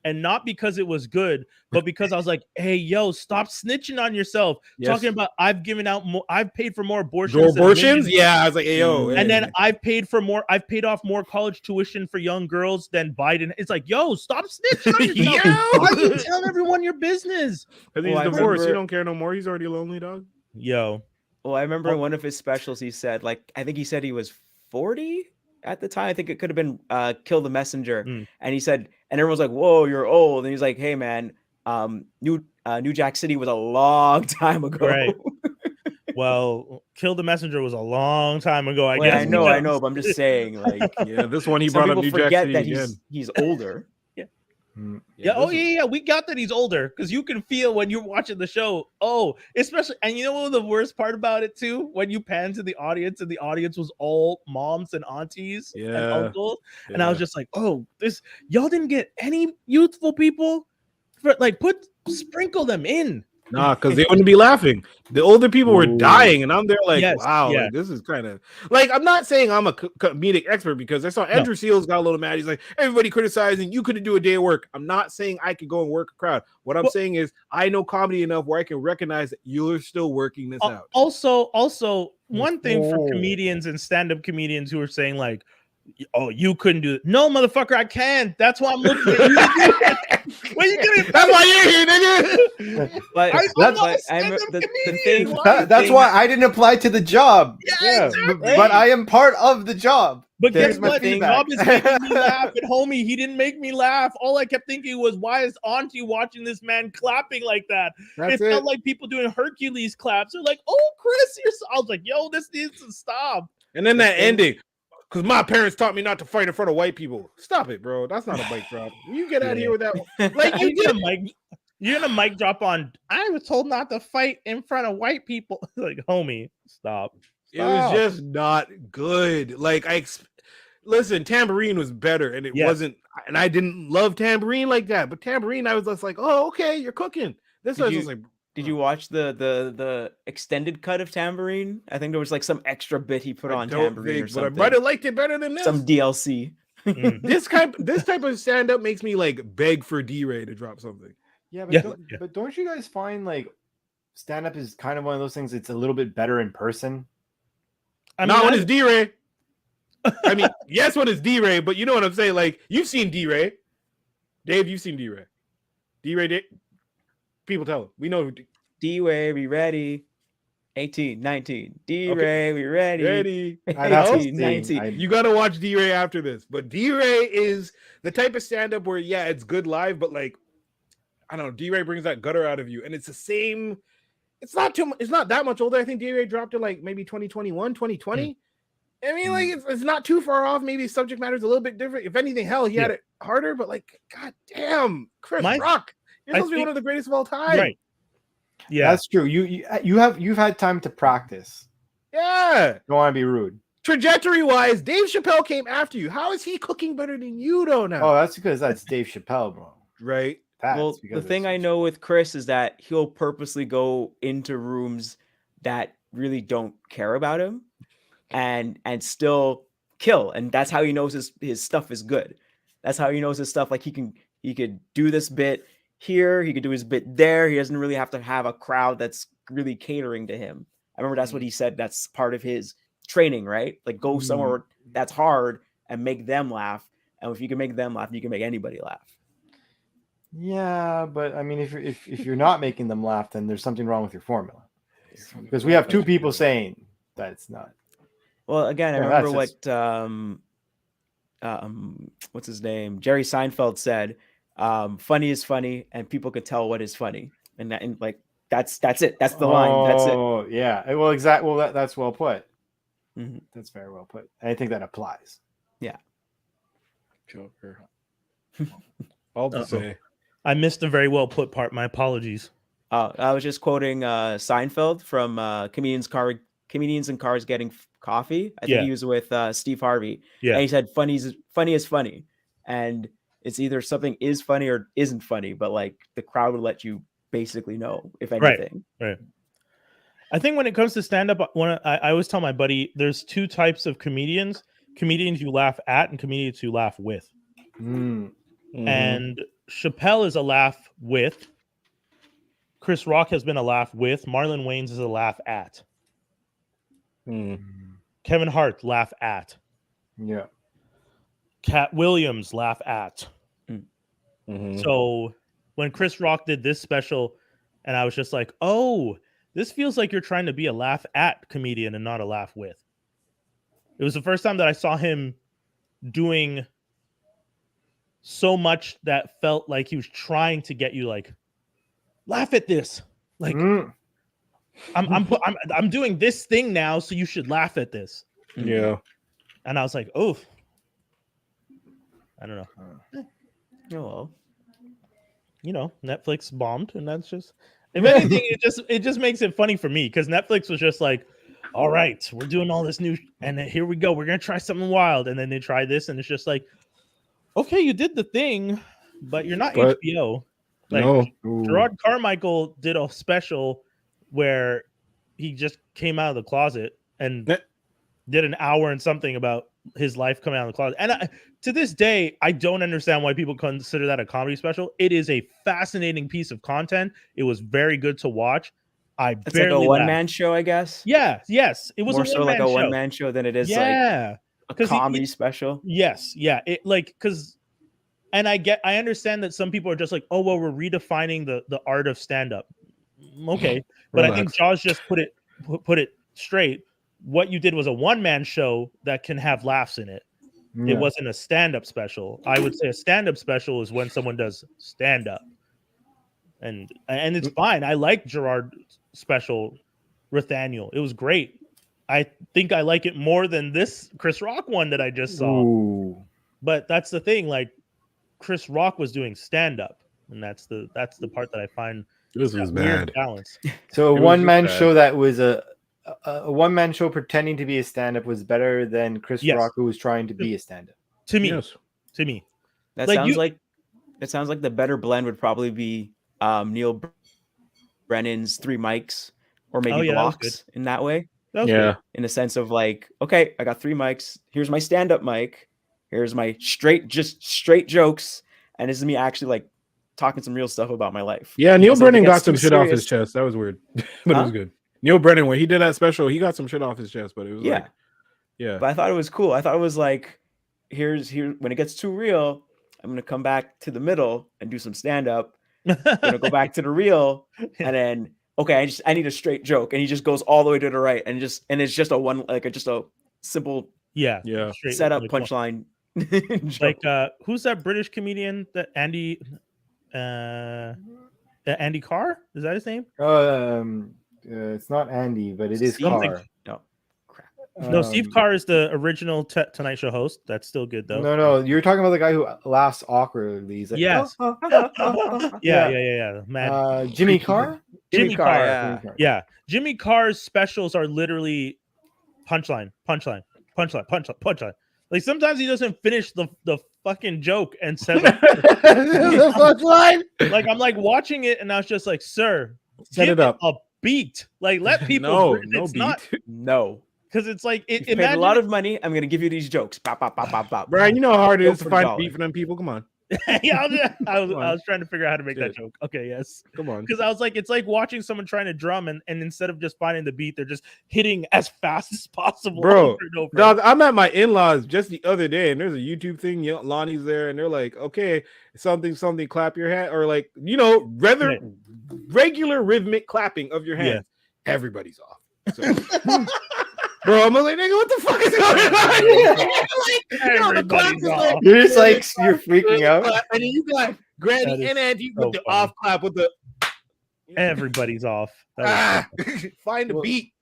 And not because it was good, but because I was like, "Hey, yo, stop snitching on yourself." Yes. Talking about I've paid for more abortions. Yeah, I was like, "Hey, yo." And then I've paid off more college tuition for young girls than Biden. It's like, yo, stop snitching on yourself. Why are you telling everyone your business? Because he's divorced. You don't care no more. He's already lonely, dog. Yo. Well, I remember in one of his specials, he said, like, I think he said he was 40 at the time. I think it could have been Kill the Messenger. And he said, and everyone's like, whoa, you're old. And he's like, hey, man, New Jack City was a long time ago. Right. Well, Kill the Messenger was a long time ago, I guess. I know, but I'm just saying, like, yeah, this one he brought up New Jack City that again. He's older. Yeah. We got that he's older because you can feel when you're watching the show. Oh, especially, and you know what the worst part about it too? When you pan to the audience and the audience was all moms and aunties and uncles, and I was just like, oh, y'all didn't get any youthful people for like sprinkle them in. Nah, because they wouldn't be laughing. The older people were dying, and I'm there like, wow, like, this is kind of like, I'm not saying I'm a comedic expert because I saw Andrew Seals got a little mad. He's like, everybody criticizing, you couldn't do a day of work. I'm not saying I could go and work a crowd. What I'm saying is I know comedy enough where I can recognize that you're still working this out. Also, one thing for comedians and stand-up comedians who are saying like, oh, you couldn't do it. No, motherfucker, I can. That's why I'm looking at you. That's why you're here, nigga. That's why I didn't apply to the job. Yeah, exactly. But I am part of the job. But guess what? The job is making me laugh. And homie, he didn't make me laugh. All I kept thinking was, why is Auntie watching this man clapping like that? It felt like people doing Hercules claps. They're like, oh, Chris, I was like, yo, this needs to stop. And then that ending. Because my parents taught me not to fight in front of white people. Stop it, bro. That's not a mic drop. You get out of here with that. Like you're gonna mic drop on. I was told not to fight in front of white people. Like, homie, stop. It was just not good. Like listen, Tambourine was better, and it wasn't. And I didn't love Tambourine like that. But Tambourine, I was just like, oh, okay, you're cooking. This was just like. Did you watch the extended cut of Tambourine? I think there was like some extra bit he put on Tambourine or something. But I might have liked it better than this. Some DLC. This type of stand-up makes me like beg for D-Ray to drop something. Yeah, but don't you guys find like stand-up is kind of one of those things? It's a little bit better in person. Not when it's D-Ray. I mean, yes, when it's D-Ray, but you know what I'm saying. Like, you've seen D-Ray, Dave. You've seen D-Ray. D-Ray. People tell him. We know. D-Way, we ready. 18, 19. D-Ray, we ready. Ready. 18, 19. You got to watch D-Ray after this. But D-Ray is the type of stand-up where, it's good live, but like, I don't know, D-Ray brings that gutter out of you. And it's the same. it's not too much. It's not that much older. I think DA dropped to like maybe 2021, 2020. I mean, like it's not too far off. Maybe subject matter is a little bit different. If anything, hell, he had it harder. But like, god damn, Chris Rock, you're supposed to be one of the greatest of all time. Right. Yeah, that's true. You've had time to practice. Yeah. Don't want to be rude. Trajectory wise, Dave Chappelle came after you. How is he cooking better than you, though? Now, Oh, that's because that's Dave Chappelle, bro. right. Well, the thing I know with Chris is that he'll purposely go into rooms that really don't care about him and still kill. And that's how he knows his stuff is good. That's how he knows his stuff. Like he could do this bit here. He could do his bit there. He doesn't really have to have a crowd that's really catering to him. I remember that's what he said. That's part of his training, right? Like go somewhere that's hard and make them laugh. And if you can make them laugh, you can make anybody laugh. Yeah, but I mean, if you're not making them laugh, then there's something wrong with your formula. Because we have two people saying that it's not. Well, again, I remember what's his name? Jerry Seinfeld said, funny is funny, and people could tell what is funny. And that's it. That's the line. That's it. Oh, yeah. Well, exactly. Well, that's well put. Mm-hmm. That's very well put. I think that applies. Yeah. Joker. All to say. I missed the very well put part. My apologies. I was just quoting Seinfeld from Comedians in Cars Getting Coffee. I think he was with Steve Harvey. Yeah. And he said, funny is funny. And it's either something is funny or isn't funny, but like the crowd would let you basically know, if anything. Right. I think when it comes to stand-up, I always tell my buddy, there's two types of comedians you laugh at and comedians you laugh with. Mm-hmm. And Chappelle is a laugh with. Chris Rock has been a laugh with. Marlon Wayans is a laugh at. Kevin Hart, laugh at. Yeah. Cat Williams, laugh at. So when Chris Rock did this special, and I was just like, oh, this feels like you're trying to be a laugh at comedian and not a laugh with. It was the first time that I saw him doing so much that felt like he was trying to get you like, laugh at this. Like, I'm doing this thing now, so you should laugh at this. Yeah. And I was like, oh, I don't know. Oh, well. You know, Netflix bombed, and that's just, if anything, it just makes it funny for me, because Netflix was just like, all right, we're doing all this new, and here we go, we're gonna try something wild, and then they try this, and it's just like, okay, you did the thing, but you're not HBO. Like, no. Gerard Carmichael did a special where he just came out of the closet and did an hour and something about his life coming out of the closet. And to this day, I don't understand why people consider that a comedy special. It is a fascinating piece of content. It was very good to watch. It's like a one-man show, I guess. Yeah, yes. It was more so like a one-man show than it is like a comedy special. Yes, yeah. It like and I understand that some people are just like, oh well, we're redefining the art of stand-up. Okay. But I think Jaws just put it straight. What you did was a one-man show that can have laughs in it. Yeah. It wasn't a stand-up special. I would say a stand-up special is when someone does stand-up. And it's fine. I like Gerard's special, Nathaniel. It was great. I think I like it more than this Chris Rock one that I just saw. Ooh. But that's the thing. Like, Chris Rock was doing stand-up, and that's the part that I find this was bad balance. So a one-man show that was a one-man show pretending to be a stand-up was better than Chris Rock, who was trying to be a stand-up. To me, to me, that sounds like the better blend would probably be Neil Brennan's 3 mics, or maybe blocks in that way. Yeah, in a sense of like, okay, I got 3 mics. Here's my stand-up mic. Here's my straight jokes, and this is me actually like talking some real stuff about my life. Yeah, Neil Brennan got some shit off his chest. That was weird, but it was good. Neil Brennan, when he did that special, he got some shit off his chest, but it was yeah. But I thought it was cool. I thought it was like, here when it gets too real, I'm gonna come back to the middle and do some stand-up. I'm gonna go back to the real, and then okay, I need a straight joke, and he just goes all the way to the right, and it's just a simple setup punchline. Like who's that British comedian that Andy Carr, is that his name? It's not Andy, but it is Steve- Carr. No. Crap. No, Steve Um, Carr is the original Tonight Show host. That's still good though. No, you're talking about the guy who laughs awkwardly. He's like, Yes. yeah. Yeah. Mad. Jimmy Carr. Jimmy Carr. Yeah. Yeah, Jimmy Carr's specials are literally punchline. Like sometimes he doesn't finish the fucking joke and says like, The punchline. like I'm like watching it and I was just like, sir, Set give it up. a beat. Like let people. No it's beat. not No. because it's like it. You've paid a lot of money. I'm gonna give you these jokes. Bop, bop, bop, bop, bop. Brian, you know how hard it Go is to for find $1. a beat for them people. Come on. Yeah, I Come on. was trying to figure out how to make that Shit. joke. Okay, yes. Come on. Because I was like, it's like watching someone trying to drum and instead of just finding the beat, they're just hitting as fast as possible. Bro, over and over. Dog, I'm at my in-laws just the other day, and there's a YouTube thing. Lonnie's there, and they're like, "Okay, something, clap your hand," or like, rather regular rhythmic clapping of your hands. Everybody's off. So, bro, I'm like, nigga, what the fuck is going on? The clap Everybody's is off. like, You're just like you're freaking out. and then you got That Granny is and Andy so with the funny. off clap with the Everybody's off. That was find a Well, beat.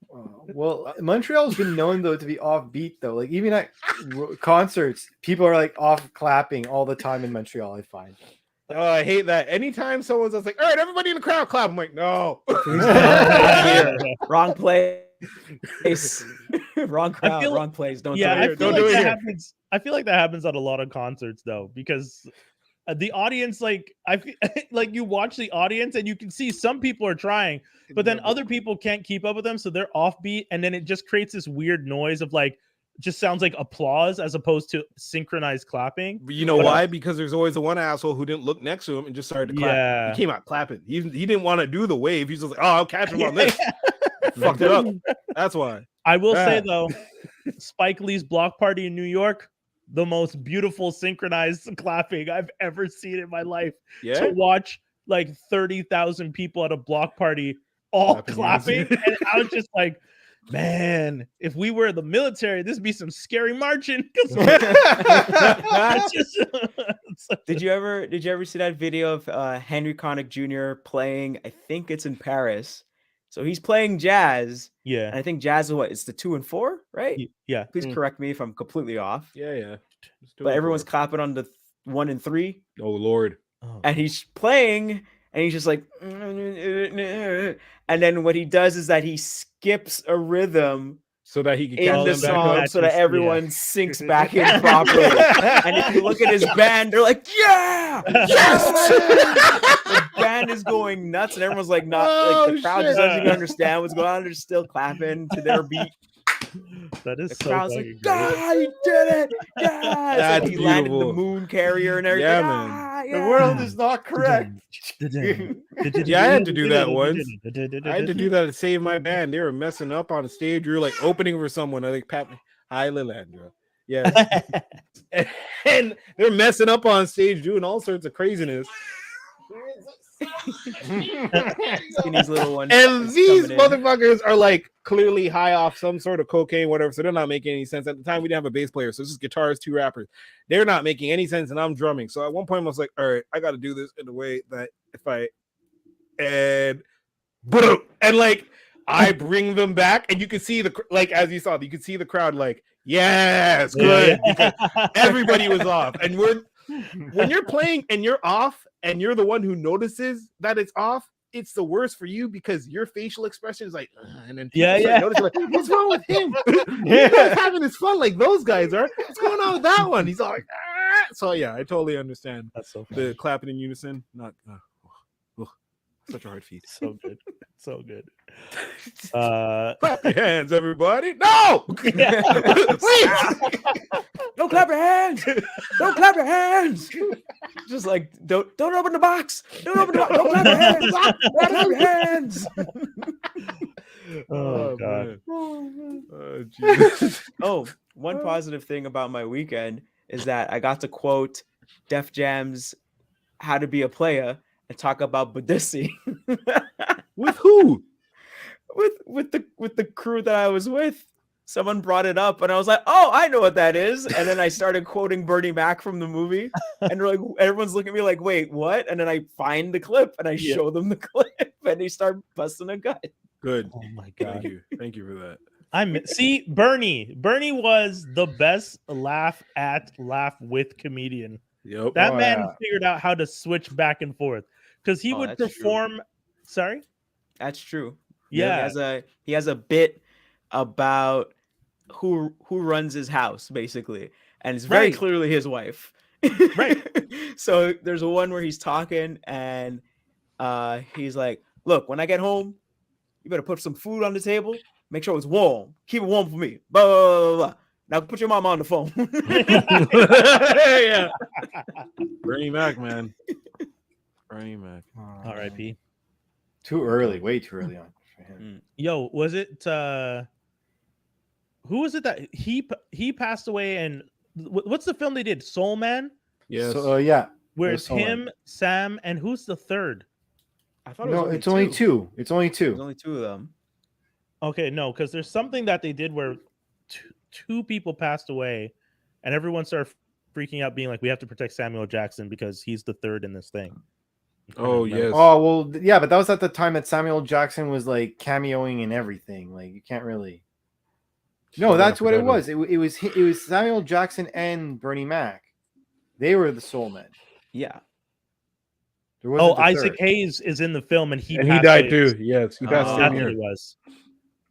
Well, Montreal's been known though to be offbeat though. Like even at concerts, people are like off clapping all the time in Montreal. I find. Oh, I hate that. Anytime someone's just like, all right, everybody in the crowd clap. I'm like, no. Wrong place. Wrong crowd. feel- Wrong place. Don't yeah, do I it. feel Don't do like it that here. happens. I feel like that happens at a lot of concerts though, because the audience, like I feel, like you watch the audience and you can see some people are trying, but then other people can't keep up with them, so they're offbeat, and then it just creates this weird noise of like, just sounds like applause as opposed to synchronized clapping. You know why? Because there's always the one asshole who didn't look next to him and just started to clap. Yeah. He came out clapping. He didn't want to do the wave. He's just like, oh, I'll catch him on this. Fucked it up. That's why. I will say Yeah. though, Spike Lee's block party in New York, the most beautiful synchronized clapping I've ever seen in my life. Yeah. To watch like 30,000 people at a block party all Clapping. clapping, and I was just like, man, if we were the military, this would be some scary marching. 'Cause it's just- Did you ever see that video of Henry Connick Jr. playing? I think it's in Paris. So he's playing jazz, yeah, and I think jazz is what? It's the 2 and 4, right? yeah. Please correct me if I'm completely off. Yeah. But everyone's clapping on the 1 and 3, Oh Lord. Oh, and he's playing, and he's just like, and then what he does is that he skips a rhythm So that he can in catch the them back song up. so that Yeah. everyone sinks back in properly. And if you look at his band, they're like, yeah, yes. The band is going nuts, and everyone's like, not like the crowd just doesn't even understand what's going on. They're still clapping to their beat. that is The so crowd's like, fucking great. ah, you did it! Yeah, That's he landed the beautiful. moon carrier and everything. Yeah, man. Ah, The yeah. world is not correct. Yeah, I had to do that once. I had to do that to save my band. They were messing up on stage. We were like opening for someone. I think Pat. Hi, Lelandra. Yeah. And they're messing up on stage, doing all sorts of craziness. Skinny's little one. And is these coming in. motherfuckers are like clearly high off some sort of cocaine, whatever. So they're not making any sense. At the time, we didn't have a bass player. So it's just guitars, 2 rappers. They're not making any sense. And I'm drumming. So at one point, I was like, all right, I got to do this in a way that if I, and boom, and like, I bring them back, and you can see the, like, as you saw, you could see the crowd like, yes, good. Because everybody was off. And when you're playing and you're off and you're the one who notices that it's off, it's the worst for you because your facial expression is like, "Ugh," and then people start noticing, like, what's wrong with him? He's not having his fun like those guys are. What's going on with that one? He's all like, ah. So yeah, I totally understand That's so funny. the clapping in unison. Not such a hard feat. So good. So good. Clap your hands, everybody. No, please. Don't clap your hands. Don't clap your hands. Just like don't open the box. Don't open the box. Don't clap your hands. Don't clap your hands. Oh, God. man. Oh, Jesus. Oh, one positive thing about my weekend is that I got to quote Def Jam's "How to Be a Player" and talk about Badissi With who? with the crew that I was with. Someone brought it up, and I was like, "Oh, I know what that is." And then I started quoting Bernie Mac from the movie, and they're like, everyone's looking at me like, "Wait, what?" And then I find the clip and I show them the clip. and they start busting a gut. Good. Oh my Thank god. you for that. See Bernie. Bernie was the best laugh with comedian. Yep. That Oh, man yeah. figured out how to switch back and forth because he Oh, would that's true. perform. Sorry. That's true. Yeah. He has a bit about who runs his house basically, and it's very Right. clearly his wife. Right. So there's a one where he's talking and he's like, "Look, when I get home, you better put some food on the table. Make sure it's warm. Keep it warm for me. Blah, blah, blah, blah. Now put your mom on the phone." Yeah. Bernie Mac, man. Bernie Mac. R.I.P. Too early, way too early on for him. Yo, was it who was it that he passed away? And what's the film they did? Soul Man, Yes. So yeah, where it it's was Soul Man. him, Sam, and who's the third? I thought No, it's only two. It's only There's two. only two of them. Okay, no, because there's something that they did where two people passed away, and everyone started freaking out, being like, "We have to protect Samuel Jackson because he's the third in this thing." Oh, yes. Oh well, yeah, but that was at the time that Samuel Jackson was like cameoing and everything. Like you can't really. No, that's what it was. It was Samuel Jackson and Bernie Mac. They were the soul men. Yeah. There wasn't Oh, the Isaac third. Hayes is in the film, and he And he passed died away. too. Yes, he passed Oh. same That's what year. it was.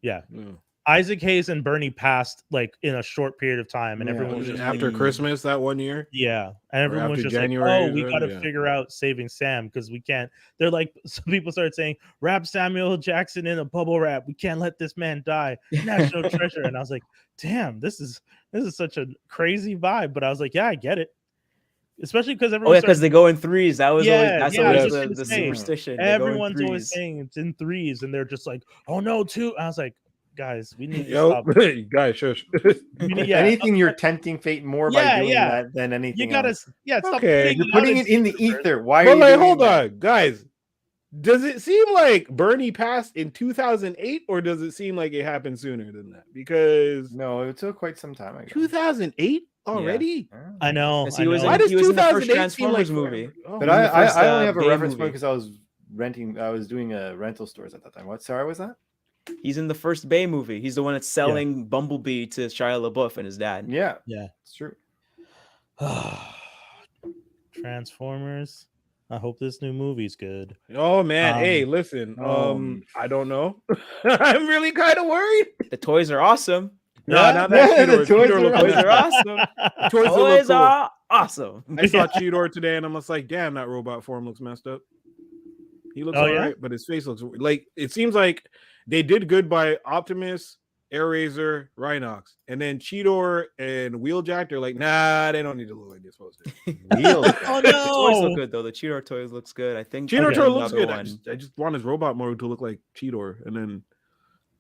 Yeah, Yeah. Isaac Hayes and Bernie passed like in a short period of time, and Yeah. everyone was Was it just like, after Christmas that one year? yeah, and everyone was after just January like, "Oh, is we when- got to yeah. figure out saving Sam because we can't." They're like, some people started saying, "Wrap Samuel Jackson in a bubble wrap. We can't let this man die. National treasure." And I was like, "Damn, this is such a crazy vibe." But I was like, "Yeah, I get it." Especially because Oh everyone yeah, because they go in threes. That was always, that's I was always just the gonna say, superstition. They go in everyone's always threes. saying it's in threes, and they're just like, "Oh no, two." I was like, "Guys, we need to Yo, stop." guys, shush. Yeah, Anything you're tempting fate more by Yeah, doing yeah. that than anything You gotta, else. stop Okay. You're out putting it in the universe. ether. Why are But you like, doing hold that? on, guys. Does it seem like Bernie passed in 2008, or does it seem like it happened sooner than that? Because No, it took quite some time ago. 2008 already. I know. Yes, I he was know. Why does He was in the first 2008 seem like Transformers movie. forever? Oh, But He was in the first, I only have a gay reference movie. point because I was doing rental stores at that time. What? Sorry, was that? He's in the first Bay movie. He's the one that's selling Bumblebee to Shia LaBeouf and his dad. Yeah, Yeah. it's true. Transformers. I hope this new movie's good. Oh man, hey, listen. I don't know. I'm really kind of worried. The toys are awesome. No, Yeah? not that Yeah, the Cheetor. toys Cheetor are looked Toys nice. are awesome. Toys look Toys cool. are awesome. I saw Cheetor today, and I'm just like, damn, that robot form looks messed up. He looks Oh, all yeah? right, but his face looks like it seems like they did good by Optimus, Airraiser, Rhinox, and then Cheetor and Wheeljack. They're like, nah, they don't need to look like they're supposed to. Wheels. Oh The toys no! look good though. The Cheetor toys looks good. I think Cheetor Okay. Toy looks another good. one. I just want his robot mode to look like Cheetor, and then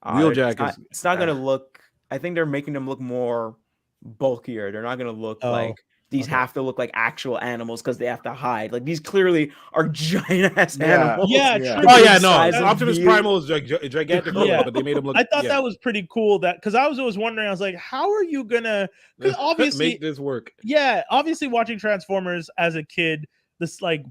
Uh, Wheeljack it's is. it's not gonna look. I think they're making them look more bulkier. They're not gonna look Oh, like these okay. have to look like actual animals because they have to hide. Like these clearly are giant ass Yeah. animals. Yeah, Yeah. true. Oh The yeah, no. size of Optimus you. Primal is gigantic, Yeah. but they made him look. I thought that was pretty cool. That because I was always wondering, I was like, how are you gonna? Because obviously, make this work. yeah, obviously watching Transformers as a kid, this like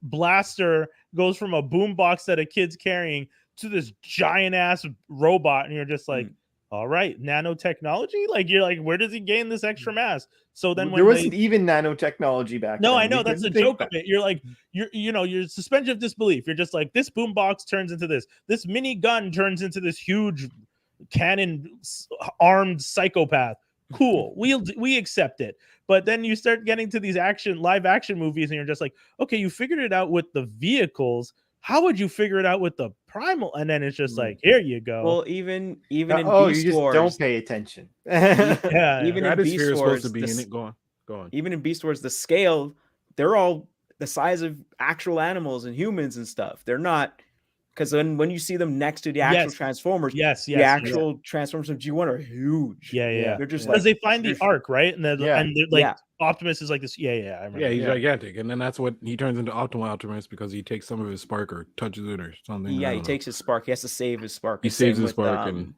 blaster goes from a boombox that a kid's carrying to this giant ass robot, and you're just like, all right, nanotechnology. Like you're like, where does he gain this extra mass? So then when There wasn't even nanotechnology back then. no, I You know that's the couldn't think joke of it. You're like, you're suspension of disbelief. You're just like, this boombox turns into this mini gun turns into this huge cannon armed psychopath. Cool, we accept it. But then you start getting to these live action movies, and you're just like, okay, you figured it out with the vehicles. How would you figure it out with the primal? And then it's just like, here you go. Well, even in Oh, Beast you just Wars, don't pay attention. yeah, even in Stratosphere Beast is supposed Wars, to be the in s- it. Go on. even in Beast Wars, the scale, they're all the size of actual animals and humans and stuff. They're not, because when you see them next to the actual Yes. Transformers, yes, the yes, actual Transformers of G1 are huge. yeah. They're just Because like they find the they're- arc, right? And they're Yeah. like Yeah. Optimus is like this. Yeah, I remember. Yeah, he's Yeah. gigantic, and then that's what he turns into Optimus because he takes some of his spark or touches it or something. I Yeah, he don't know. takes his spark. He has to save his spark. He The same saves his with, spark and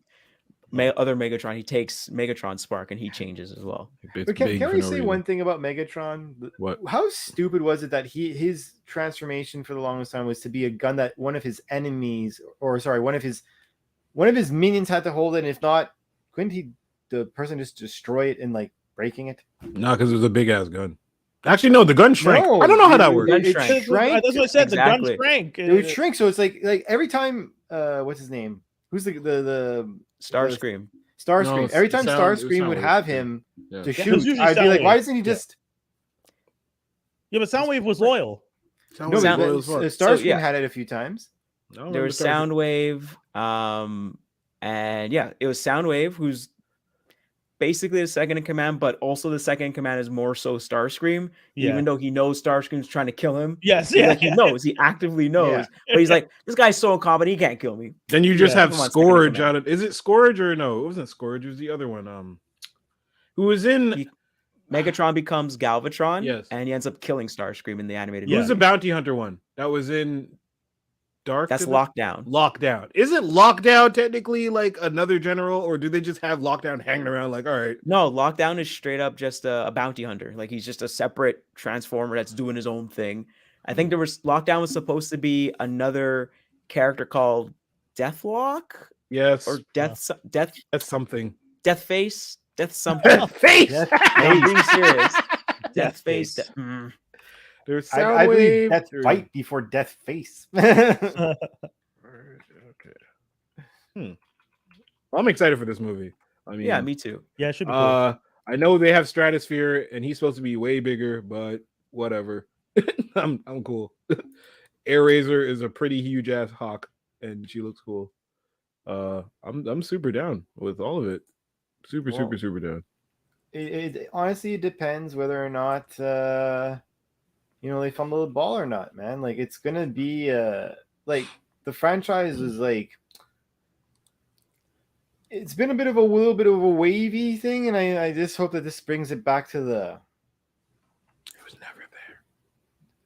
other Megatron, he takes Megatron's spark and he changes as well. But can we say one thing about Megatron? What? How stupid was it that his transformation for the longest time was to be a gun that one of his enemies, or sorry, one of his minions had to hold it, and if not, couldn't the person just destroy it and like breaking it? No, because it was a big ass gun. Actually, no, the gun shrank. No, I don't know how that works. It shrank. That's what I said. Exactly. The gun shrank. It would shrink, so it's like every time. What's his name? Who's the Starscream. Starscream? No, Every time it was Starscream would Soundwave, have yeah. him Yeah. to Yeah, it shoot, was usually I'd be like, Soundwave. why doesn't he just? Yeah, but Soundwave was loyal. Soundwave No, was Sound- loyal as fuck. Starscream yeah. had it a few times. I don't There remember was Starscream. Soundwave, and yeah, it was Soundwave who's basically the second in command, but also the second in command is more so Starscream, Yeah. even though he knows Starscream's trying to kill him. Yes. He, Yeah. like, he knows, he actively knows, but he's like, this guy's so incompetent, he can't kill me. Then you just Yeah, have come on, second in Scourge command. out of. Is it Scourge or no? It wasn't Scourge. It was the other one. Who was in? He- Megatron becomes Galvatron, Yes. and he ends up killing Starscream in the animated Who's movie. the bounty hunter one that was in Dark? That's Dimension? Lockdown. Lockdown. Isn't Lockdown technically like another general, or do they just have Lockdown hanging around? Like, all right, No, Lockdown is straight up just a bounty hunter. Like he's just a separate transformer that's doing his own thing. I think Lockdown was supposed to be another character called Deathlock yes, or that's something. Death Face, Death something. Face. Death I'm being serious. Death Death Face. Face. There's I believe Soundwave. Death there's- Fight before Death Face. Okay. I'm excited for this movie. I mean, Yeah, me too. Yeah, it should be cool. I know they have Stratosphere, and he's supposed to be way bigger, but whatever. I'm cool. Air Razor is a pretty huge ass hawk, and she looks cool. I'm super down with all of it. Super down. It honestly depends whether or not they fumble the ball or not, man. Like it's gonna be like the franchise was like it's been a little bit of a wavy thing, and I just hope that this brings it back to the. It was never there.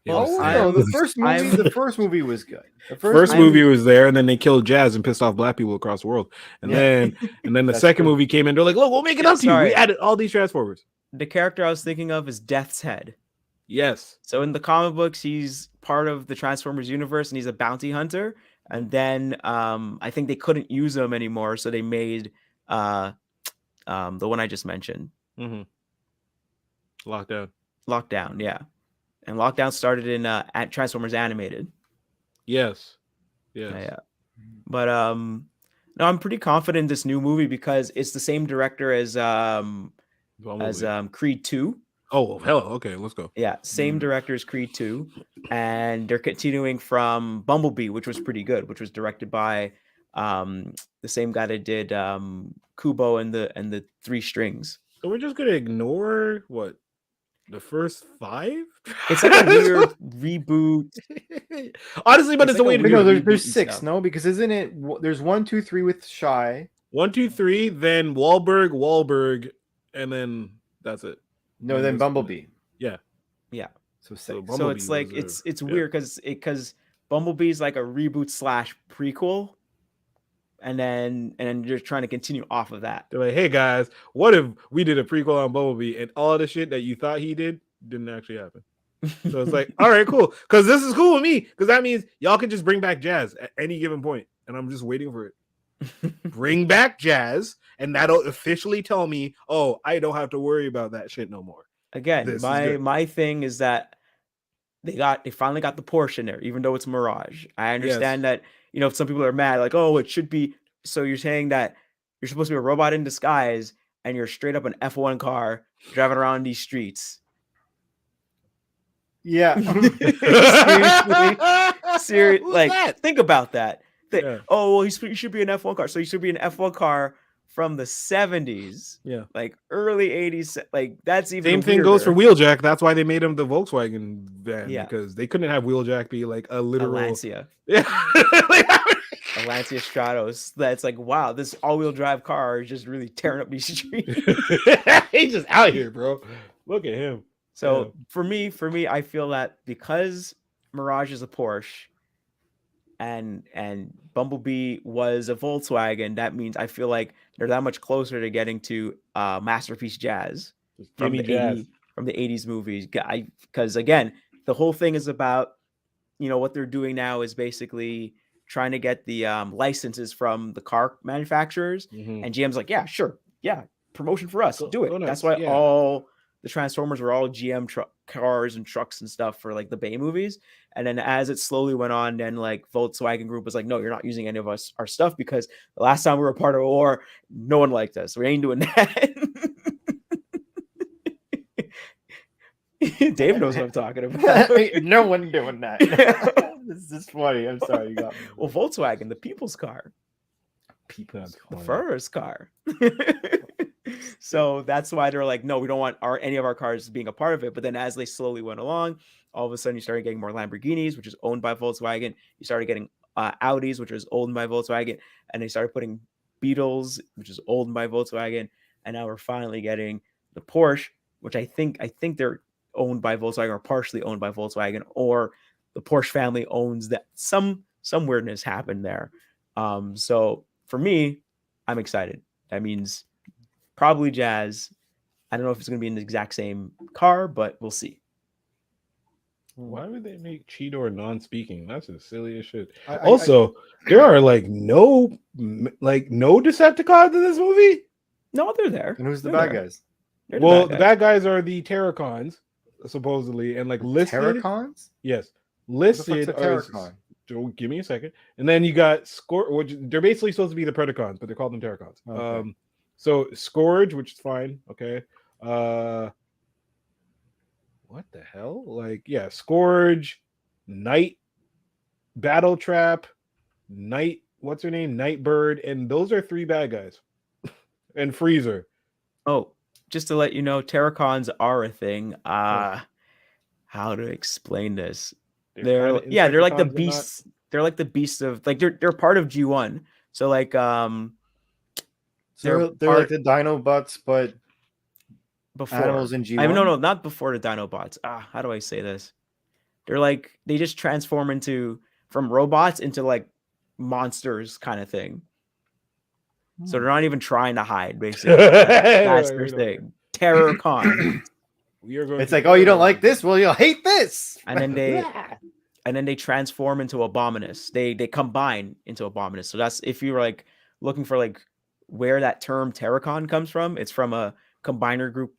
The first movie was good. The First movie was there, and then they killed Jazz and pissed off black people across the world. And then the That's second true. movie came in. They're like, "Look, we'll make it up to you. Sorry. We added all these Transformers." The character I was thinking of is Death's Head. Yes. So in the comic books, he's part of the Transformers universe, and he's a bounty hunter. And then I think they couldn't use him anymore, so they made the one I just mentioned, Mm-hmm. Lockdown. Lockdown. Yeah, and Lockdown started in at Transformers Animated. Yes. Yes. Yeah. But no, I'm pretty confident in this new movie because it's the same director as Creed 2. Oh, hell. Okay, let's go. Yeah, same director as Creed 2, and they're continuing from Bumblebee, which was pretty good, which was directed by the same guy that did Kubo and the Three Strings. So we're just gonna ignore what the first 5? It's like a weird reboot. Honestly, but it's a way to like do No, it. there's reboot 6, stuff. no, because isn't it? There's 1, 2, 3 with Shy. 1, 2, 3, then Wahlberg, and then that's it. No, And then this- Bumblebee. Yeah. So 6. So So Bumblebee it's like was it's yeah. weird because Bumblebee's like a reboot / prequel, and then you're trying to continue off of that. They're like, "Hey guys, what if we did a prequel on Bumblebee and all the shit that you thought he did didn't actually happen?" So it's like, all right, cool, because this is cool with me, because that means y'all can just bring back Jazz at any given point, and I'm just waiting for it. Bring back Jazz, and that'll officially tell me, oh, I don't have to worry about that shit no more. Again, This is good. my thing is that they finally got the Porsche in there, even though it's Mirage. I understand that some people are mad, like, oh, it should be. So you're saying that you're supposed to be a robot in disguise, and you're straight up an F1 car driving around these streets. Yeah. Seriously, Who's like that? think about that. Yeah. Oh, well, he should be an F1 car. So he should be an F1 car from the 70s, Yeah. like early 80s. Like that's even Same thing goes for weirder. Wheeljack. That's why they made him the Volkswagen van, Yeah. because they couldn't have Wheeljack be like a a literal. Lancia. Yeah. A Lancia Stratos. That's like, wow, this all-wheel drive car is just really tearing up these streets. He's just out here, bro. Look at him. So for me, I feel that because Mirage is a Porsche, and Bumblebee was a Volkswagen, that means I feel like they're that much closer to getting to Masterpiece Jazz Just from gimme the jazz. from the 80s movies. Because again, the whole thing is about, what they're doing now is basically trying to get the licenses from the car manufacturers, Mhm. and GM's like, yeah, sure, yeah, promotion for us, do it. Go That's nuts, why yeah. all the Transformers were all GM cars and trucks and stuff for like the Bay movies. And then as it slowly went on, then like Volkswagen Group was like, no, you're not using any of our stuff, because the last time we were a part of a war, no one liked us. We ain't doing that. Dave knows what I'm talking about. No one doing that. This is funny. I'm sorry, you got me. Well, Volkswagen, the people's car, That's the funny. Führer's car. So that's why they're like, no, we don't want any of our cars being a part of it. But then as they slowly went along, all of a sudden you started getting more Lamborghinis, which is owned by Volkswagen. You started getting Audis, which is owned by Volkswagen, and they started putting Beetles, which is owned by Volkswagen, and now we're finally getting the Porsche, which I think they're owned by Volkswagen or partially owned by Volkswagen, or the Porsche family owns that. Some weirdness happened there. So for me, I'm excited. That means probably Jazz. I don't know if it's going to be in the exact same car, but we'll see. Why would they make Cheetor non-speaking? That's the silliest shit. Also, There are like no Decepticons in this movie. No, they're there. and who's the They're bad there. guys? They're Well, bad the guys. bad guys are the Terracons, supposedly, and like listed. Terracons? Yes, What the fuck's listed. a Terracon? Don't give me a second. And then you got which they're basically supposed to be the Predacons, but they're called them Terracons. Okay. So Scourge, which is fine. Okay. What the hell? Like, yeah, Scourge, Night, Battle Trap, Night. What's her name? Nightbird, and those are 3 bad guys. And Freezer. Oh, just to let you know, Terracons are a thing. How to explain this? They're like the Insecticons, but not- beasts. They're like the beasts of like they're part of G1. So like So they're they're like the Dinobots, but before animals in G1. I mean, no, not before the Dinobots. How do I say this? They're like they just transform from robots into like monsters kind of thing. So they're not even trying to hide, basically. That's their thing. Terrorcon. We are going It's to like, oh, you don't like this? Well, you'll hate this. And then they transform into Abominus. They combine into Abominus. So that's if you're like looking for like where that term Terracon comes from, it's from a combiner group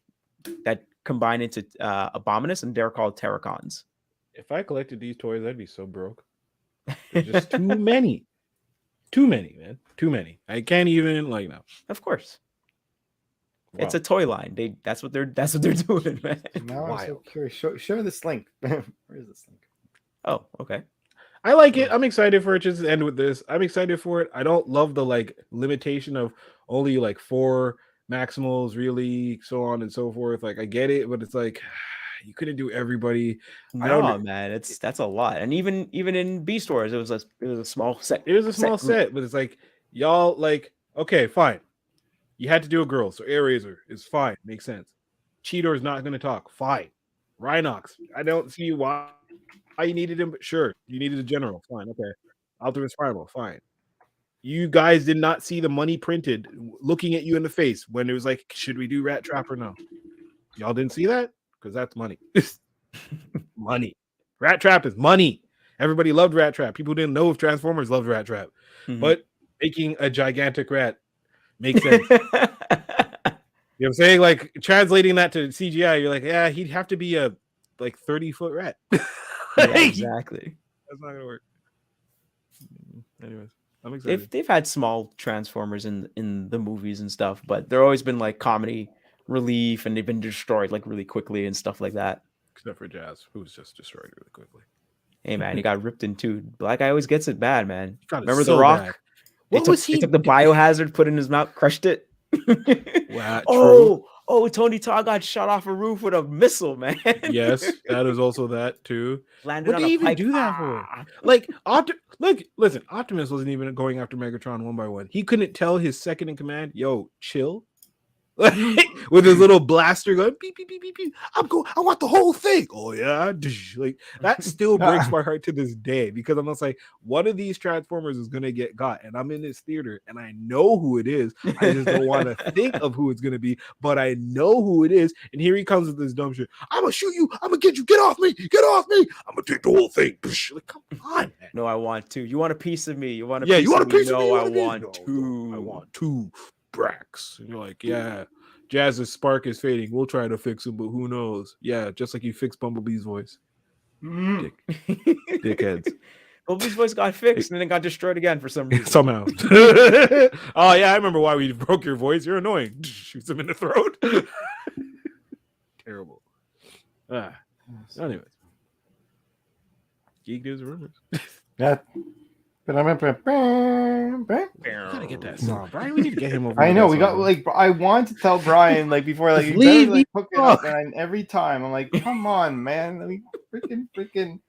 that combine into Abominus, and they're called Terracons. If I collected these toys, I'd be so broke. There's just too many. Too many, man. Too many. I can't even like no. Of course. Wow. It's a toy line. That's what they're doing, man. Now I'm so Wild. curious. Show this link. Where is this link? Oh, okay. I like it. I'm excited for it. Just to end with this. I'm excited for it. I don't love the like limitation of only like 4 maximals, really, so on and so forth. Like I get it, but it's like you couldn't do everybody. No, man, that's a lot. And even in B stores, it was a small set. It was a small group. set, but it's like y'all like okay, fine. You had to do a girl, so Air Razor is fine, makes sense. Cheetor's not going to talk, fine. Rhinox, I don't see why you needed him, but sure, you needed a general, fine, okay. Optimus Primal, fine. You guys did not see the money printed looking at you in the face when it was like, should we do Rat Trap or no? Y'all didn't see that? Because that's money. Money. Rat Trap is money. Everybody loved Rat Trap. People didn't know if Transformers loved Rat Trap. Mhm. But making a gigantic rat makes sense. You know what I'm saying? Like translating that to CGI, you're like, yeah, he'd have to be a like 30-foot rat. Yeah, exactly. That's not gonna work. Anyways, I'm excited. They've had small Transformers in the movies and stuff, but they're always been like comedy relief, and they've been destroyed like really quickly and stuff like that. Except for Jazz, who's just destroyed really quickly. Hey man, he got ripped in two. Black guy always gets it bad, man. Got it Remember so The Rock? bad. They What took, was they he? took the biohazard, put it in his mouth, crushed it. Wow, Oh, Tony Todd got shot off a roof with a missile, man. yes, that is also that too. Landed What on did a he even pipe. do that for? Like, listen, Optimus wasn't even going after Megatron one by one. He couldn't tell his second in command, yo, chill. with his little blaster going beep beep beep beep beep. I want the whole thing. Oh yeah, like that still breaks my heart to this day because I'm just like, one of these Transformers is gonna get got, and I'm in this theater and I know who it is. I just don't want to think of who it's gonna be, but I know who it is. And here he comes with this dumb shit. I'm gonna shoot you. I'm gonna get you. Get off me. Get off me. I'm gonna take the whole thing. Like, come on, man. No, I want to. You want a piece of me? You want a Yeah, piece you want a of me? piece of me? No, You I want a piece? want No, two. I want two Brax. And you're like, yeah. Jazz's spark is fading. We'll try to fix him, but who knows? Yeah, just like you fixed Bumblebee's voice. Dick. Dickheads. Bumblebee's voice got fixed and then it got destroyed again for some reason. Somehow. Oh yeah, I remember why we broke your voice. You're annoying. Shoots him in the throat. Terrible. Anyways. Geek news and rumors. Yeah. But I'm Gotta get that song, Brian. We need to get him over. I know we got like I want to tell Brian like before like you Leave better, like hook it up, me and every time I'm like, come on, man, let me freaking,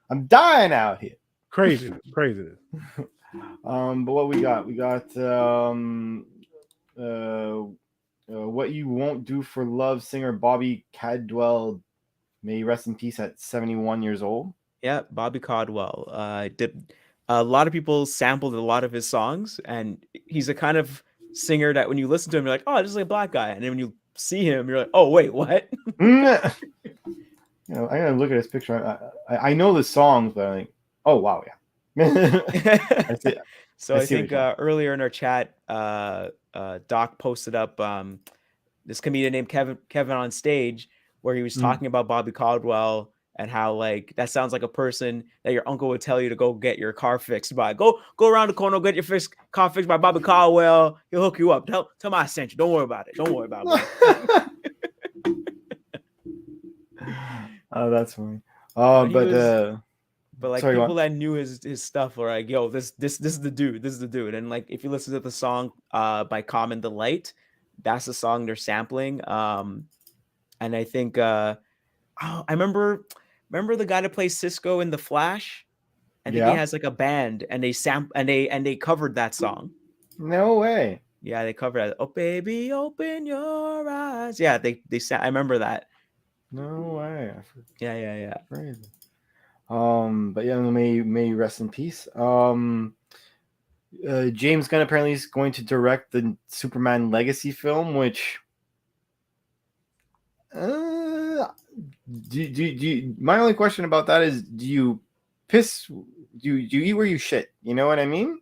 I'm dying out here. crazy. But what we got? We got what you won't do for love singer Bobby Cadwell, may he rest in peace at 71 years old. Yeah, Bobby Caldwell. Did a lot of people sampled a lot of his songs, and he's a kind of singer that when you listen to him, you're like, oh, this is a black guy, and then when you see him, you're like, oh, wait, what? You know, I gotta look at his picture. I know the songs, but I'm like, oh wow, yeah. That's it. So I see what think you're earlier in our chat, Doc posted up this comedian named Kevin on stage where he was talking about Bobby Caldwell and how like that sounds like a person that your uncle would tell you to go get your car fixed by. Go around the corner, get your car fixed by Bobby Caldwell. He'll hook you up. Tell him I sent you. Don't worry about it. Don't worry about it. Oh, that's funny. But like sorry, people that knew his stuff were like, yo, this is the dude. This is the dude. And like if you listen to the song by Common Delight, that's the song they're sampling. And I think I remember the guy that plays Cisco in The Flash. I think he has like a band and they covered that song. No way. Yeah, they covered it. Oh baby, open your eyes. Yeah, they I remember that. No way. Yeah. Crazy. But yeah, may rest in peace. James Gunn apparently is going to direct the Superman Legacy film, which do my only question about that is, do you eat where you shit? You know what I mean?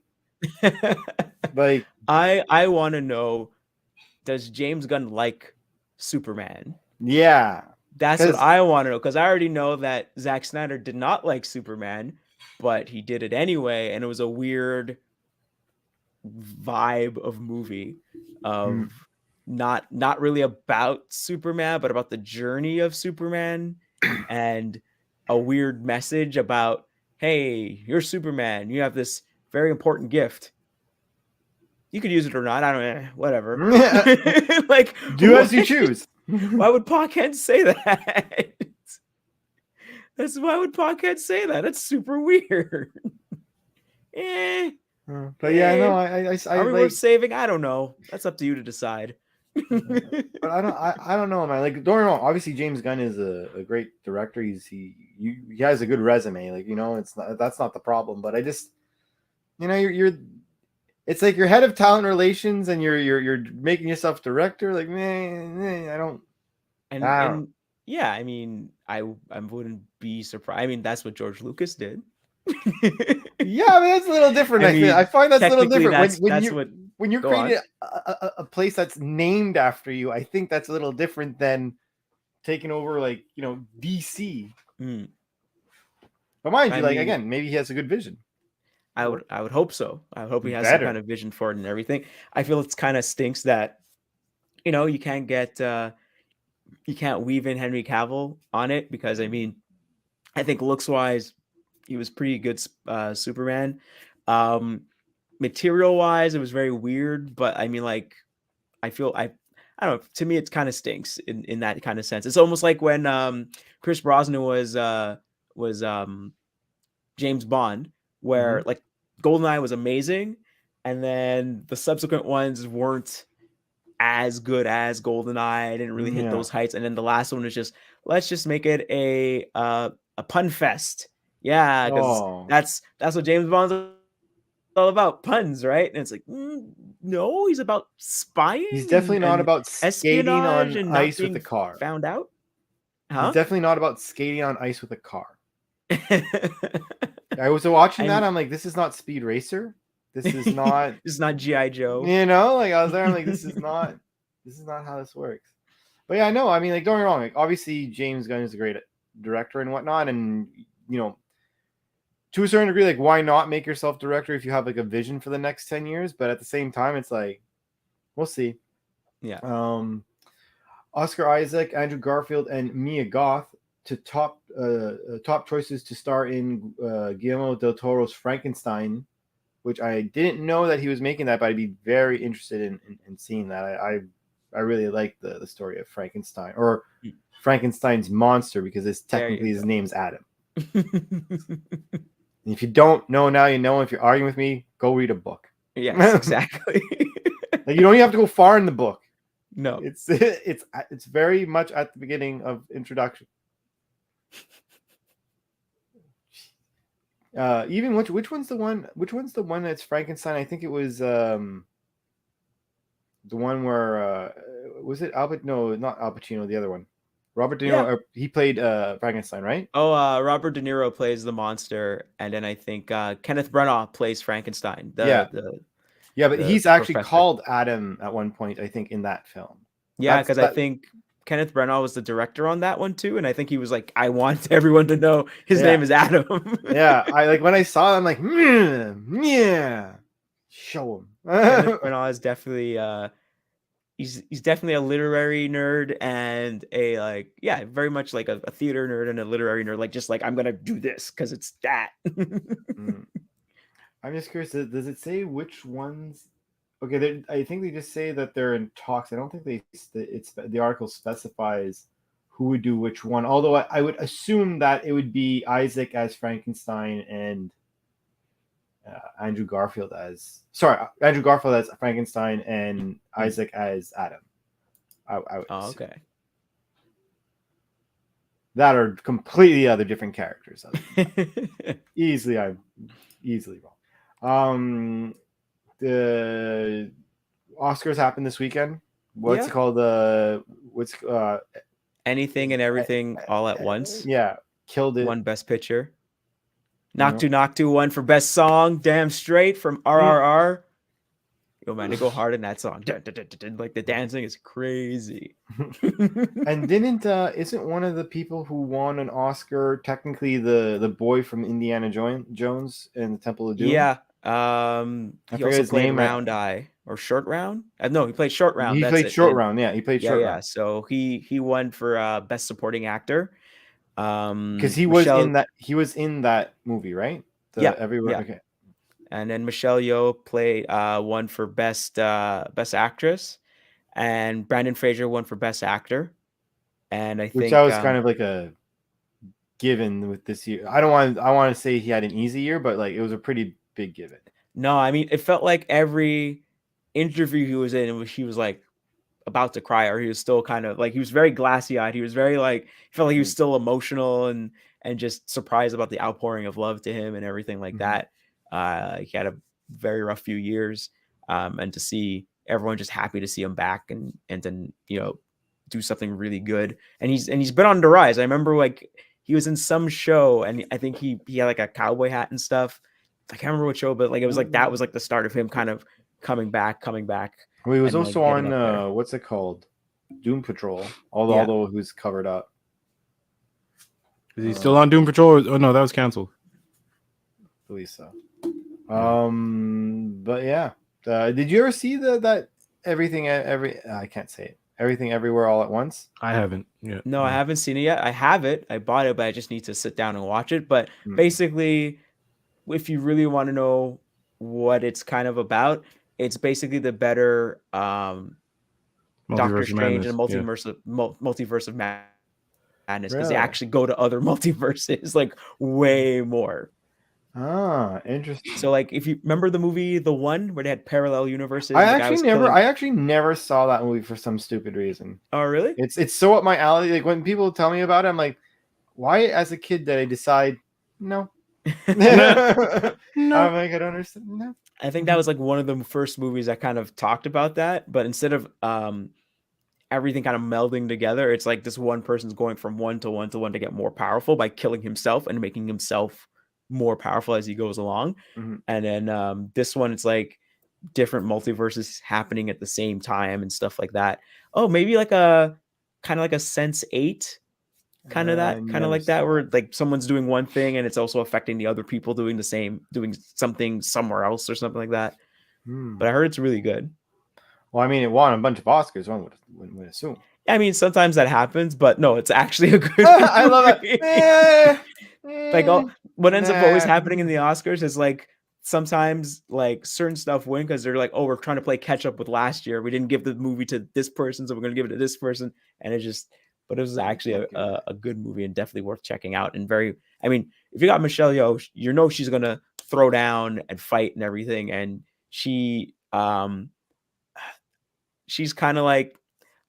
Like I want to know, does James Gunn like Superman? Yeah. That's what I want to know, because I already know that Zack Snyder did not like Superman, but he did it anyway, and it was a weird vibe of movie of not really about Superman, but about the journey of Superman, and a weird message about, hey, you're Superman, you have this very important gift. You could use it or not. I don't know. Whatever. Like, do as you choose. Why would Parkhead say that? Why would Parkhead say that? That's super weird. But yeah, no, I are we worth saving? I don't know. That's up to you to decide. But I don't know, man. Like, don't get me wrong. Obviously, James Gunn is a great director. He has a good resume. Like, you know, that's not the problem. But I just, you know, you're it's like you're head of talent relations and you're making yourself director. Like, man, I don't. And yeah, I mean, I wouldn't be surprised. I mean, that's what George Lucas did. Yeah, I mean, that's a little different. I find that's a little different when you're creating a place that's named after you. I think that's a little different than taking over, like, you know, DC. But mind you, like, again, maybe he has a good vision. I would hope so. I hope he has some kind of vision for it and everything. I feel it's kind of stinks that, you know, you can't weave in Henry Cavill on it, because I mean, I think looks wise, he was pretty good Superman. Material wise, it was very weird, but I mean, like, I don't know. To me, it kind of stinks in that kind of sense. It's almost like when Chris Brosnan was James Bond, where like GoldenEye was amazing, and then the subsequent ones weren't as good as GoldenEye. It didn't really hit Yeah. those heights. And then the last one was just, let's just make it a pun fest. Yeah, because Oh, that's what James Bond's all about, puns, right? And it's like, no, he's about spying. he's definitely not and about skating espionage on and not ice with being the car. found out. He's Huh? definitely not about skating on ice with a car. I was watching that. And- I'm like, this is not Speed Racer. This is not. This is not G.I. Joe. You know, like I was there. I'm like, this is not how this works. But yeah, I know. I mean, like, don't get me wrong. Like, obviously, James Gunn is a great director and whatnot, and you know, to a certain degree, like, why not make yourself director if you have like a vision for the next 10 years? But at the same time, it's like, we'll see. Yeah. Oscar Isaac, Andrew Garfield, and Mia Goth to top choices to star in Guillermo del Toro's Frankenstein, which I didn't know that he was making that, but I'd be very interested in seeing that. I really like the story of Frankenstein, or Frankenstein's monster, because it's technically his name's Adam. If you don't know now, you know. If you're arguing with me, go read a book. Yes, exactly. Like, you don't even have to go far in the book. No. It's very much at the beginning of introduction. Even which one's the one that's Frankenstein? I think it was the one where was it Albert? No, not Al Pacino. The other one, Robert De Niro. He played Frankenstein, right? Oh, Robert De Niro plays the monster, and then I think Kenneth Branagh plays Frankenstein. But he's actually called Adam at one point, I think, in that film. Yeah, because I think Kenneth Branagh was the director on that one too, and I think he was like, I want everyone to know his name is Adam. Yeah, I like when I saw it, I'm like, yeah, show him. Kenneth Branagh is definitely he's definitely a literary nerd and a very much like a theater nerd and a literary nerd, like just like, I'm gonna do this because it's that. I'm just curious, does it say which ones? Okay, I think they just say that they're in talks. I don't think the article specifies who would do which one. Although I would assume that it would be Isaac as Frankenstein and Andrew Garfield as Frankenstein and Isaac as Adam. I would assume. Okay. That are completely other different characters. I'm easily wrong. The Oscars happened this weekend. What's it called? Anything and Everything All at Once. Yeah, killed it. Won Best Picture. Knock won for Best Song. Damn straight from RRR. Yo, man, they go hard in that song. Like, the dancing is crazy. And isn't one of the people who won an Oscar technically the boy from Indiana Jones and the Temple of Doom? Yeah. He also played Round Eye or Short Round. No, he played Short Round. He played Short Round. Yeah, he played Short Round. Yeah. So he won for Best Supporting Actor. Because he was in that movie, right? Everywhere. Yeah. Okay. And then Michelle Yeoh won for Best Actress, and Brandon Fraser won for Best Actor. And I think that was kind of like a given with this year. I want to say he had an easy year, but like, it was a pretty big given. No, I mean, it felt like every interview he was in, he was like about to cry, or he was still kind of like, he was very glassy eyed. He was very like, he felt like he was still emotional and just surprised about the outpouring of love to him and everything like that. He had a very rough few years, and to see everyone just happy to see him back and then, you know, do something really good. And he's been on the rise. I remember like he was in some show, and I think he had like a cowboy hat and stuff. I can't remember what show, but like it was like that was like the start of him kind of coming back. Well, he was also on what's it called, Doom Patrol. Although he was covered up. Is he still on Doom Patrol? Oh no, that was canceled. I believe so. But yeah, did you ever see that Everything I can't say it. Everything Everywhere All at Once? I haven't yet. No, I haven't seen it yet. I have it. I bought it, but I just need to sit down and watch it. But basically, if you really want to know what it's kind of about, it's basically the better Doctor Strange and multiverse of madness, because they actually go to other multiverses, like way more. Ah, interesting. So like if you remember the movie The One where they had parallel universes, I the guy was killing. actually never saw that movie for some stupid reason. Oh really? It's so up my alley. Like when people tell me about it, I'm like, why as a kid did I decide no? No. I'm like, I don't understand. No. I think that was like one of the first movies that kind of talked about that, but instead of everything kind of melding together, it's like this one person's going from one to one to one to get more powerful by killing himself and making himself more powerful as he goes along. Mhm. And then this one, it's like different multiverses happening at the same time and stuff like that. Oh, maybe like a kind of like a Sense8, kind of that, kind of Never like that, saw where like someone's doing one thing and it's also affecting the other people doing the same, doing something somewhere else or something like that. Hmm. But I heard it's really good. Well, I mean, it won a bunch of Oscars. One would assume. I mean, sometimes that happens, but no, it's actually a good I love that. movie. Like what ends up always Nah. happening in the Oscars is like sometimes like certain stuff win because they're like, oh, we're trying to play catch up with last year. We didn't give the movie to this person, so we're gonna give it to this person. And it just, but it was actually a good movie and definitely worth checking out. And very, I mean, if you got Michelle Yeoh, you know she's gonna throw down and fight and everything. And she's kind of like,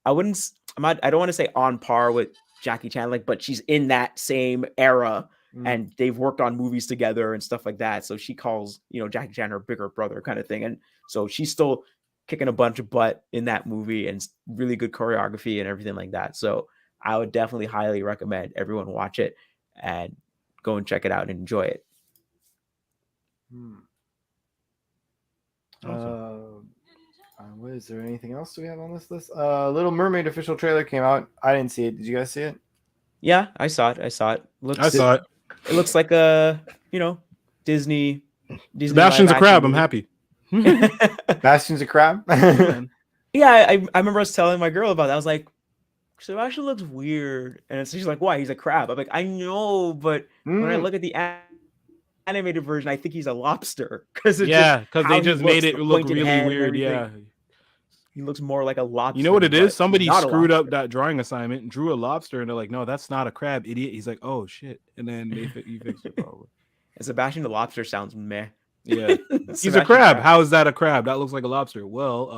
I don't want to say on par with Jackie Chan, like, but she's in that same era and they've worked on movies together and stuff like that. So she calls, Jackie Chan her bigger brother kind of thing. And so she's still kicking a bunch of butt in that movie and really good choreography and everything like that. So I would definitely highly recommend everyone watch it and go and check it out and enjoy it. Awesome. Is there anything else we have on this list? Little Mermaid official trailer came out. I didn't see it. Did you guys see it? Yeah, I saw it. I saw it. It looks like a, Disney. Sebastian's a crab. I'm happy. Bastion's a crab. Yeah, I remember us telling my girl about that. I was like, Sebastian looks weird, and she's like, "Why? He's a crab." I'm like, "I know, but when I look at the animated version, I think he's a lobster because they just made it look really weird. Yeah, he looks more like a lobster. You know what it is? Somebody screwed up that drawing assignment and drew a lobster, and they're like, "No, that's not a crab, idiot." He's like, "Oh shit," and then he fixed it probably. And Sebastian the lobster sounds meh. Yeah, he's a crab. How is that a crab? That looks like a lobster. Well,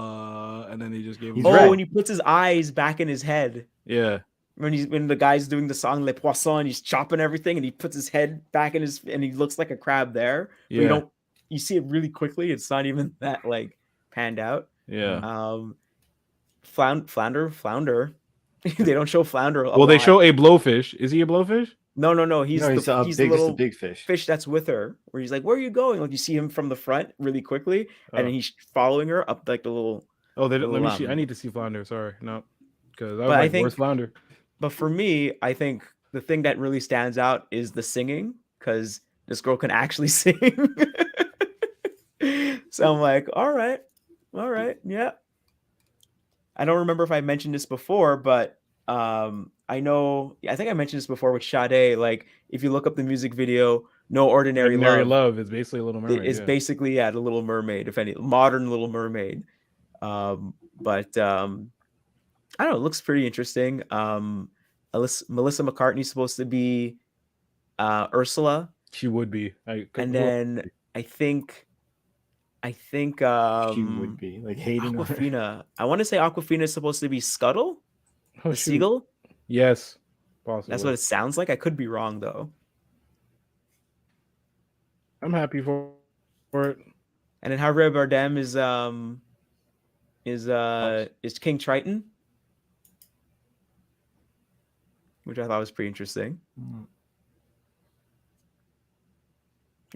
and then they just gave him. When he puts his eyes back in his head. Yeah. When the guy's doing the song Les Poissons, he's chopping everything, and he puts his head back in and he looks like a crab there. Yeah. But you see it really quickly. It's not even that like panned out. Yeah. Flounder. They don't show flounder. They show a blowfish. Is he a blowfish? No. He's the little big fish that's with her. Where he's like, "Where are you going?" Like you see him from the front really quickly, and then he's following her up like the little. Oh, let me see. I need to see flounder. Sorry, no, because I think where's flounder? But for me, I think the thing that really stands out is the singing, because this girl can actually sing. So I'm like, all right, yeah. I don't remember if I mentioned this before, but I think I mentioned this before with Sade. Like, if you look up the music video, No Ordinary Love is basically a Little Mermaid. It's basically the Little Mermaid, if any, modern Little Mermaid. But I don't know. It looks pretty interesting. Melissa McCarthy's supposed to be Ursula. She would be. I think she would be like Hayden. Awkwafina. I want to say Awkwafina is supposed to be Scuttle, the seagull. Yes, possibly. That's what it sounds like. I could be wrong though. I'm happy for it. And then Javier Bardem is King Triton, which I thought was pretty interesting.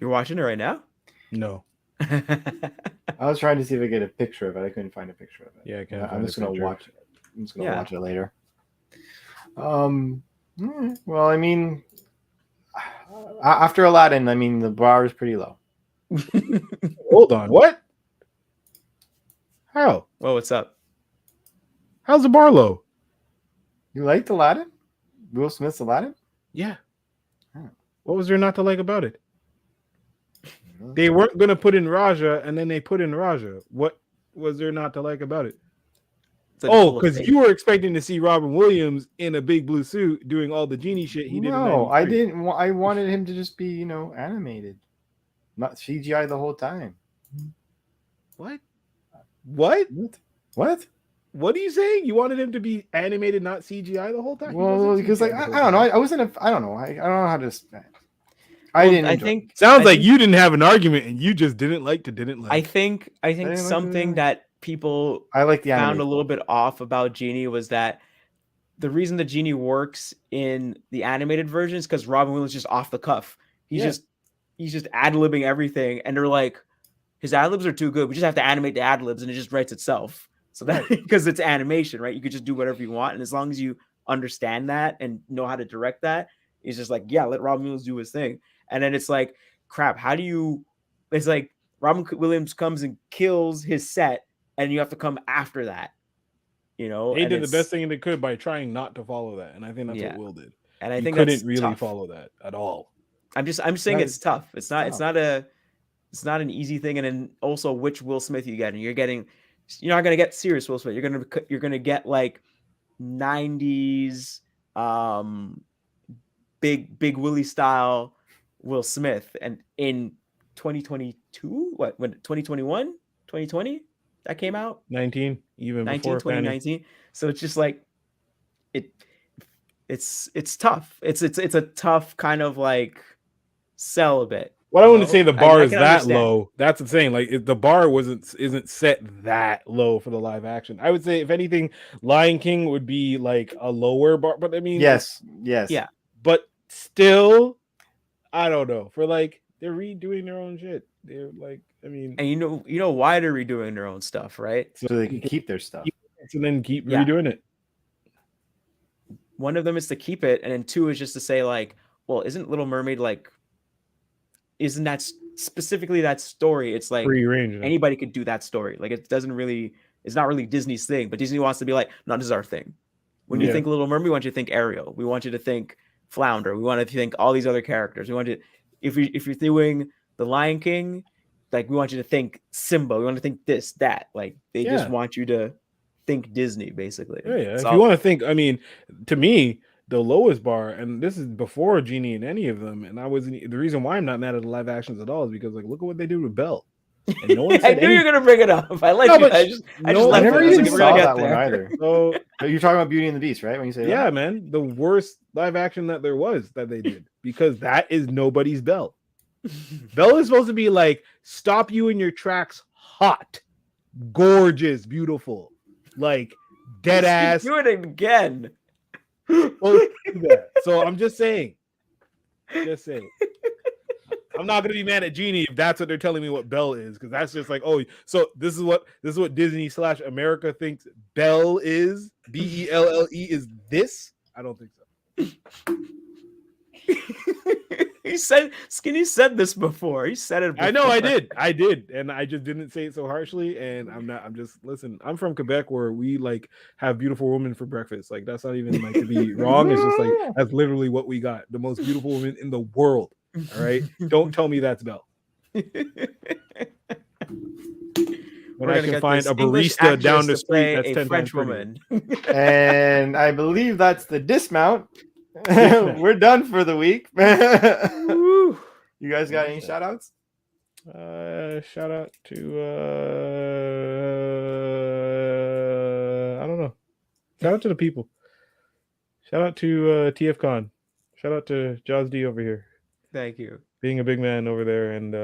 You're watching it right now? No. I was trying to see if I could get a picture of it. I couldn't find a picture of it. Yeah, I'm just gonna watch it. I'm just gonna watch it later. Well, I mean, after Aladdin, I mean, the bar is pretty low. Hold on, what? How? Well, what's up? How's the bar low? You liked Aladdin? Will Smith's Aladdin? Yeah. What was there not to like about it? They weren't going to put in Raja, and then they put in Raja. What was there not to like about it? Because you were expecting to see Robin Williams in a big blue suit doing all the genie shit he did. No, I didn't. I wanted him to just be, animated. not CGI the whole time. What? What? What are you saying? You wanted him to be animated, not CGI the whole time? He Well, wasn't because like CGI the I whole don't know. time. I wasn't. I don't know. I don't know how to. I Well, didn't. I enjoy it. think Sounds I like think- you didn't have an argument and you just didn't like. I think I didn't like something the- that people I like the found animation. a little bit off about Genie was that the reason the Genie works in the animated version is because Robin Williams just off the cuff. He's Yeah. just ad-libbing everything, and they're like, his ad-libs are too good. We just have to animate the ad-libs, and it just writes itself. So that because it's animation, right? You could just do whatever you want, and as long as you understand that and know how to direct that, it's just like, yeah, let Robin Williams do his thing. And then it's like, crap, how do you? It's like Robin Williams comes and kills his set, and you have to come after that. You know, They and did the it's- best thing they could by trying not to follow that, and I think that's Yeah. what Will did. And I You think couldn't that's really tough. follow that at all. I'm saying That it's is tough. It's not tough. it's not an easy thing. And then also which Will Smith you get, and you're not gonna get serious Will Smith. You're gonna get like 90s big Willie style Will Smith. And in 2022, when 2021, 2020 that came out, 19, even 19, before Fanny. 2019. So it's just like it's tough. It's a tough kind of like sell a bit. Well, I you wouldn't know? say the bar I is can that understand. low. That's the thing. Like the bar isn't set that low for the live action. I would say, if anything, Lion King would be like a lower bar. But I mean, Yes. Yeah. But still, I don't know. For like, they're redoing their own shit. They're like, I mean, And you know why they're redoing their own stuff, right? So they can keep their stuff. and then keep Yeah. redoing it. One of them is to keep it, and then two is just to say like, well, isn't Little Mermaid like, isn't that specifically that story? It's like Free range. anybody could do that story. Like it's not really Disney's thing, but Disney wants to be like, no, this is our thing. When you Yeah. think Little Mermaid, we want you to think Ariel. We want you to think Flounder. We want you to think all these other characters. We want you, if you're doing The Lion King, like we want you to think Simba. We want to think this, that. Like they just Yeah. want you to think Disney, basically. Yeah. It's If all- you want to think, I mean, to me, the lowest bar, and this is before Genie in any of them, and the reason why I'm not mad at the live actions at all is because, like, look at what they did with Belle. And no one I said knew you were gonna bring it up. I like No, you. but I just no- I left never it. I was even like, we're saw gonna get that one there. either. So But you're talking about Beauty and the Beast, right? When you say yeah, that? man, the worst live action that there was that they did, because that is nobody's Belle. Belle is supposed to be like, stop you in your tracks, hot, gorgeous, beautiful, like dead ass. Do it again. Well, do that. So I'm just saying. I'm not gonna be mad at Genie if that's what they're telling me what Belle is, because that's just like, oh, so this is what Disney / America thinks Belle is. Belle is this? I don't think so. Skinny said this before. He said it before. I know I did, and I just didn't say it so harshly. And I'm just listen. I'm from Quebec, where we like have beautiful women for breakfast. Like that's not even like to be wrong. It's just like that's literally what we got. The most beautiful woman in the world. All right, don't tell me that's Belle. When I can find a barista down the street that's 10 French times prettier. woman. And I believe that's the dismount. We're done for the week. You guys got any shout outs? Shout out to I don't know. Shout out to the people. Shout out to TFCon. Shout out to Jaws D over here, Thank you. being a big man over there and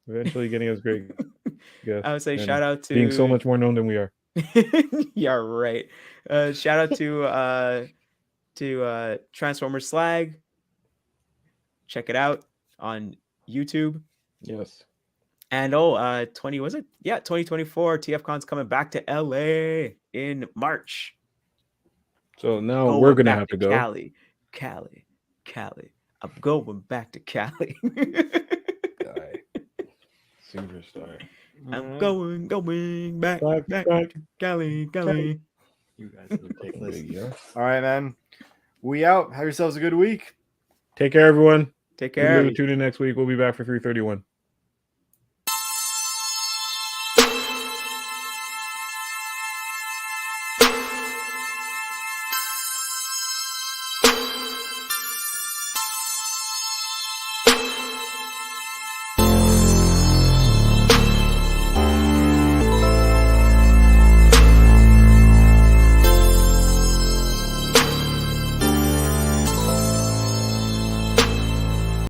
eventually getting us great guests. I would say and shout out to being so much more known than we are. Yeah, right. Shout out to Transformers Slag. Check it out on YouTube. Yes. And 2024 TFCon's coming back to LA in March. So now Going we're gonna back have to go. Cali. I'm going back to Cali. Guy. Superstar. I'm going back Back. to Cali. You guys are ridiculous. Yeah. All right, man. We out. Have yourselves a good week. Take care, everyone. Take Remember care. to tune in next week. We'll be back for 331.